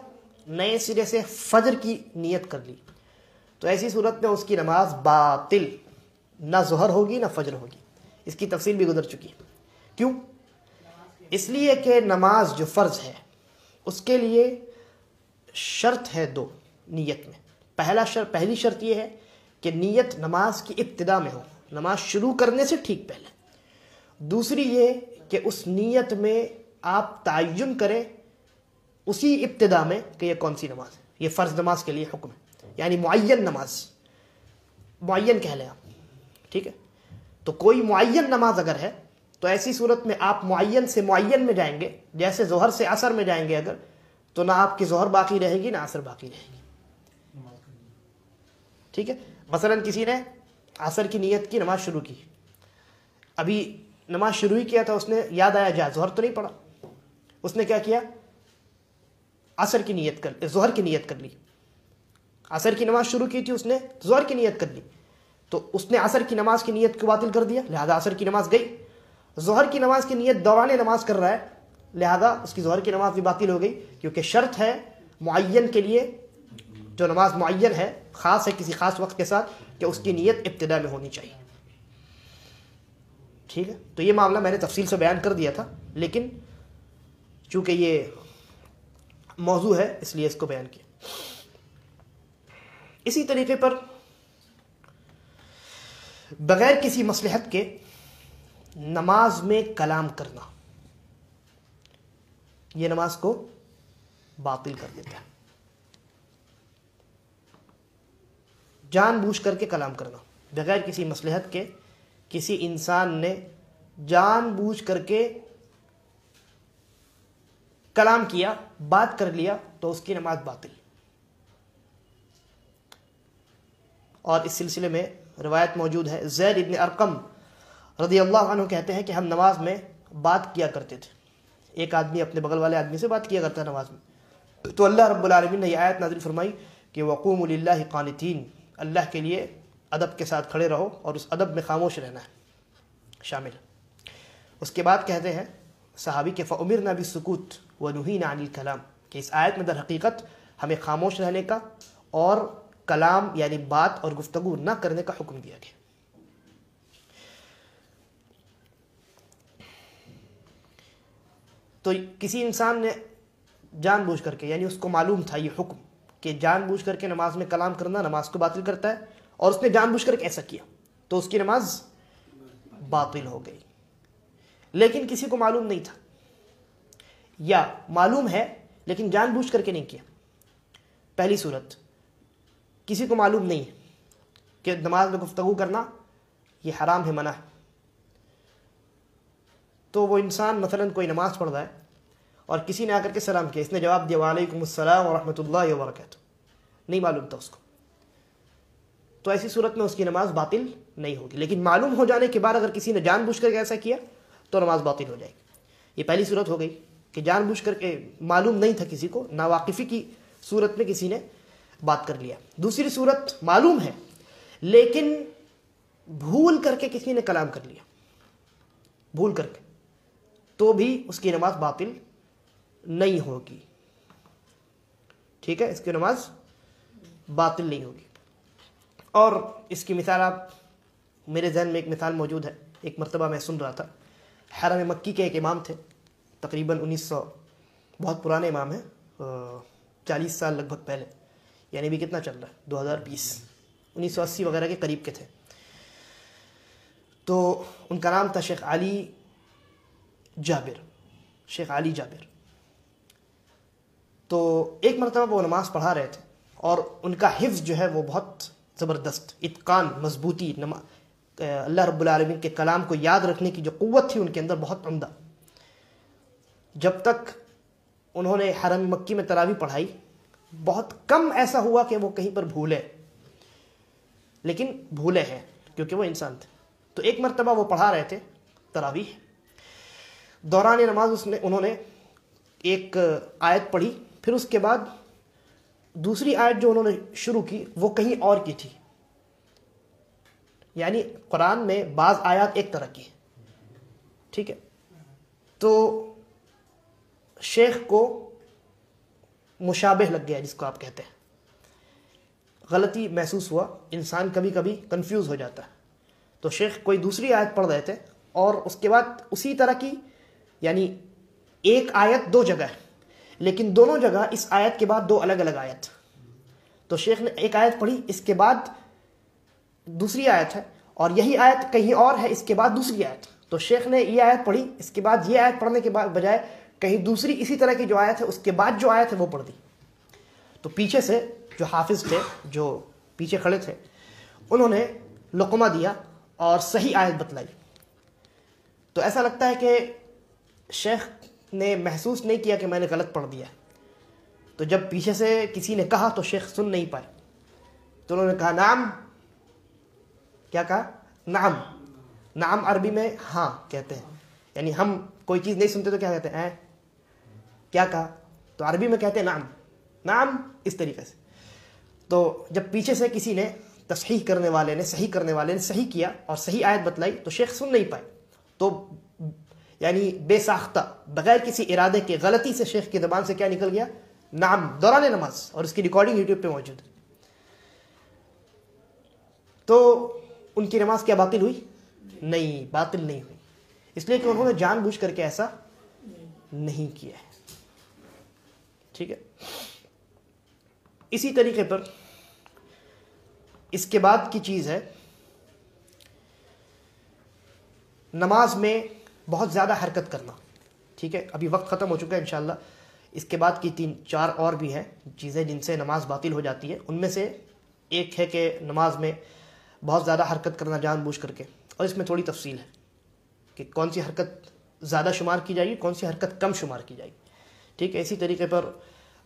نئے سرے سے فجر کی نیت کر لی. تو ایسی صورت میں اس کی نماز باطل، نہ ظہر ہوگی نہ فجر ہوگی. اس کی تفصیل بھی گزر چکی. کیوں؟ اس لیے کہ نماز جو فرض ہے اس کے لیے شرط ہے 2 نیت میں. پہلی شرط یہ ہے کہ نیت نماز کی ابتدا میں ہو، نماز شروع کرنے سے ٹھیک پہلے. دوسری یہ کہ اس نیت میں آپ تعین کریں اسی ابتدا میں کہ یہ کون سی نماز ہے. یہ فرض نماز کے لیے حکم ہے، یعنی معین نماز، معین کہہ لیں آپ، ٹھیک ہے. تو کوئی معین نماز اگر ہے تو ایسی صورت میں آپ معین سے معین میں جائیں گے، جیسے ظہر سے عصر میں جائیں گے اگر، تو نہ آپ کی ظہر باقی رہے گی نہ عصر باقی رہے گی. ٹھیک ہے. مثلا کسی نے عصر کی نیت کی، نماز شروع کی، ابھی نماز شروع ہی کیا تھا، اس نے یاد آیا جا ظہر تو نہیں پڑا، اس نے کیا کیا؟ ظہر کی نیت کر لی. عصر کی نماز شروع کی تھی، اس نے ظہر کی نیت کر لی، تو اس نے عصر کی نماز کی نیت کو باطل کر دیا، لہذا عصر کی نماز گئی. ظہر کی نماز کی نیت دوران نماز کر رہا ہے، لہذا اس کی ظہر کی نماز بھی باطل ہو گئی، کیونکہ شرط ہے معین کے لیے، جو نماز معین ہے، خاص ہے کسی خاص وقت کے ساتھ، کہ اس کی نیت ابتدا میں ہونی چاہیے. ٹھیک ہے. تو یہ معاملہ میں نے تفصیل سے بیان کر دیا تھا، لیکن چونکہ یہ موضوع ہے اس لیے اس کو بیان کیا. اسی طریقے پر بغیر کسی مصلحت کے نماز میں کلام کرنا یہ نماز کو باطل کر دیتا ہے. جان بوجھ کر کے کلام کرنا بغیر کسی مصلحت کے، کسی انسان نے جان بوجھ کر کے کلام کیا، بات کر لیا، تو اس کی نماز باطل. اور اس سلسلے میں روایت موجود ہے، زید ابن ارقم رضی اللہ عنہ کہتے ہیں کہ ہم نماز میں بات کیا کرتے تھے. ایک آدمی اپنے بغل والے آدمی سے بات کیا کرتا ہے نماز میں، تو اللہ رب العالمین نے یہ آیت نازل فرمائی کہ وقوموا للہ قانتین، اللہ کے لیے ادب کے ساتھ کھڑے رہو، اور اس ادب میں خاموش رہنا ہے شامل. اس کے بعد کہتے ہیں صحابی کہ فَأُمِرْنَا بِالسُّكُوتِ وَنُهِينَا عَنِ الْكَلَامِ، کہ اس آیت میں در حقیقت ہمیں خاموش رہنے کا اور کلام یعنی بات اور گفتگو نہ کرنے کا حکم دیا گیا. تو کسی انسان نے جان بوجھ کر کے، یعنی اس کو معلوم تھا یہ حکم کہ جان بوجھ کر کے نماز میں کلام کرنا نماز کو باطل کرتا ہے، اور اس نے جان بوجھ کر کے ایسا کیا، تو اس کی نماز باطل ہو گئی. لیکن کسی کو معلوم نہیں تھا، یا معلوم ہے لیکن جان بوجھ کر کے نہیں کیا. پہلی صورت، کسی کو معلوم نہیں ہے کہ نماز میں گفتگو کرنا یہ حرام ہے، منع ہے، تو وہ انسان مثلا کوئی نماز پڑھ رہا ہے اور کسی نے آ کر کے سلام کیا، اس نے جواب دیا وعلیکم السلام ورحمۃ اللہ وبرکاتہ، نہیں معلوم تھا اس کو، تو ایسی صورت میں اس کی نماز باطل نہیں ہوگی. لیکن معلوم ہو جانے کے بعد اگر کسی نے جان بوجھ کر کے ایسا کیا تو نماز باطل ہو جائے گی. یہ پہلی صورت ہو گئی کہ جان بوجھ کر کے معلوم نہیں تھا کسی کو، ناواقفی کی صورت میں کسی نے بات کر لیا. دوسری صورت، معلوم ہے لیکن بھول کر کے کسی نے کلام کر لیا، بھول کر کے، تو بھی اس کی نماز باطل نہیں ہوگی. ٹھیک ہے، اس کی نماز باطل نہیں ہوگی. اور اس کی مثال آپ، میرے ذہن میں ایک مثال موجود ہے. ایک مرتبہ میں سن رہا تھا، حرم مکی کے ایک امام تھے، تقریباً 1900، بہت پرانے امام ہیں، 40 سال لگ بھگ پہلے. یعنی بھی کتنا چل رہا ہے 2020، 1980 وغیرہ کے قریب کے تھے. تو ان کا نام تھا شیخ علی جابر، شیخ علی جابر. تو ایک مرتبہ وہ نماز پڑھا رہے تھے اور ان کا حفظ جو ہے وہ بہت زبردست، اتقان، مضبوطی، اللہ رب العالمین کے کلام کو یاد رکھنے کی جو قوت تھی ان کے اندر بہت عمدہ. جب تک انہوں نے حرم مکی میں تراویح پڑھائی بہت کم ایسا ہوا کہ وہ کہیں پر بھولے، لیکن بھولے ہیں کیونکہ وہ انسان تھے. تو ایک مرتبہ وہ پڑھا رہے تھے تراویح، دوران نماز انہوں نے ایک آیت پڑھی، پھر اس کے بعد دوسری آیت جو انہوں نے شروع کی وہ کہیں اور کی تھی. یعنی قرآن میں بعض آیات ایک طرح کی، ٹھیک ہے. تو شیخ کو مشابہ لگ گیا، جس کو آپ کہتے ہیں، غلطی محسوس ہوا. انسان کبھی کبھی کنفیوز ہو جاتا ہے. تو شیخ کوئی دوسری آیت پڑھ رہے تھے اور اس کے بعد اسی طرح کی، یعنی ایک آیت دو جگہ ہے لیکن دونوں جگہ اس آیت کے بعد دو الگ الگ آیت. تو شیخ نے ایک آیت پڑھی، اس کے بعد دوسری آیت ہے، اور یہی آیت کہیں اور ہے، اس کے بعد دوسری آیت. تو شیخ نے یہ آیت پڑھی، اس کے بعد یہ آیت پڑھنے کے بجائے کہیں دوسری اسی طرح کی جو آیت ہے اس کے بعد جو آیت ہے وہ پڑھ دی. تو پیچھے سے جو حافظ تھے، جو پیچھے کھڑے تھے، انہوں نے لقمہ دیا اور صحیح آیت بتلائی. تو ایسا لگتا ہے کہ شیخ نے محسوس نہیں کیا کہ میں نے غلط پڑھ دیا. تو جب پیچھے سے کسی نے کہا تو شیخ سن نہیں پائے، تو انہوں نے کہا نعم. کیا کہا؟ نعم. نعم عربی میں ہاں کہتے ہیں، یعنی ہم کوئی چیز نہیں سنتے تو کیا کہتے ہیں؟ کیا کہا؟ تو عربی میں کہتے ہیں نعم. نعم اس طریقے سے. تو جب پیچھے سے کسی نے تصحیح کرنے والے نے صحیح کیا اور صحیح آیت بتلائی تو شیخ سن نہیں پائے. تو یعنی بے ساختہ، بغیر کسی ارادے کے، غلطی سے شیخ کی زبان سے کیا نکل گیا؟ نعم، دوران نماز. اور اس کی ریکارڈنگ یوٹیوب پہ موجود ہے. تو ان کی نماز کیا باطل ہوئی؟ نہیں، باطل نہیں ہوئی، اس لیے کہ انہوں نے جان بوجھ کر کے ایسا نہیں کیا ہے. ٹھیک ہے. اسی طریقے پر اس کے بعد کی چیز ہے نماز میں بہت زیادہ حرکت کرنا. ٹھیک ہے، ابھی وقت ختم ہو چکا ہے انشاءاللہ. اس کے بعد کی 3-4 اور بھی ہیں چیزیں جن سے نماز باطل ہو جاتی ہے. ان میں سے ایک ہے کہ نماز میں بہت زیادہ حرکت کرنا جان بوجھ کر کے، اور اس میں تھوڑی تفصیل ہے کہ کون سی حرکت زیادہ شمار کی جائے گی، کون سی حرکت کم شمار کی جائے گی. ٹھیک ہے. اسی طریقے پر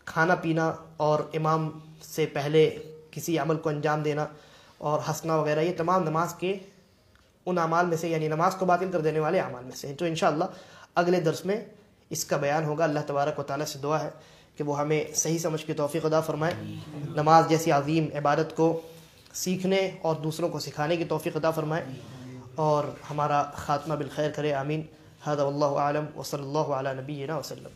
کھانا پینا اور امام سے پہلے کسی عمل کو انجام دینا اور ہنسنا وغیرہ، یہ تمام نماز کے ان اعمال میں سے، یعنی نماز کو باطل کر دینے والے اعمال میں سے ہیں. تو انشاءاللہ اگلے درس میں اس کا بیان ہوگا. اللہ تبارک و تعالیٰ سے دعا ہے کہ وہ ہمیں صحیح سمجھ کی توفیق عطا فرمائے، نماز جیسی عظیم عبادت کو سیکھنے اور دوسروں کو سکھانے کی توفیق عطا فرمائے، اور ہمارا خاتمہ بالخیر کرے. آمین. ھذا واللہ اعلم وصلی اللہ علی نبینا وسلم.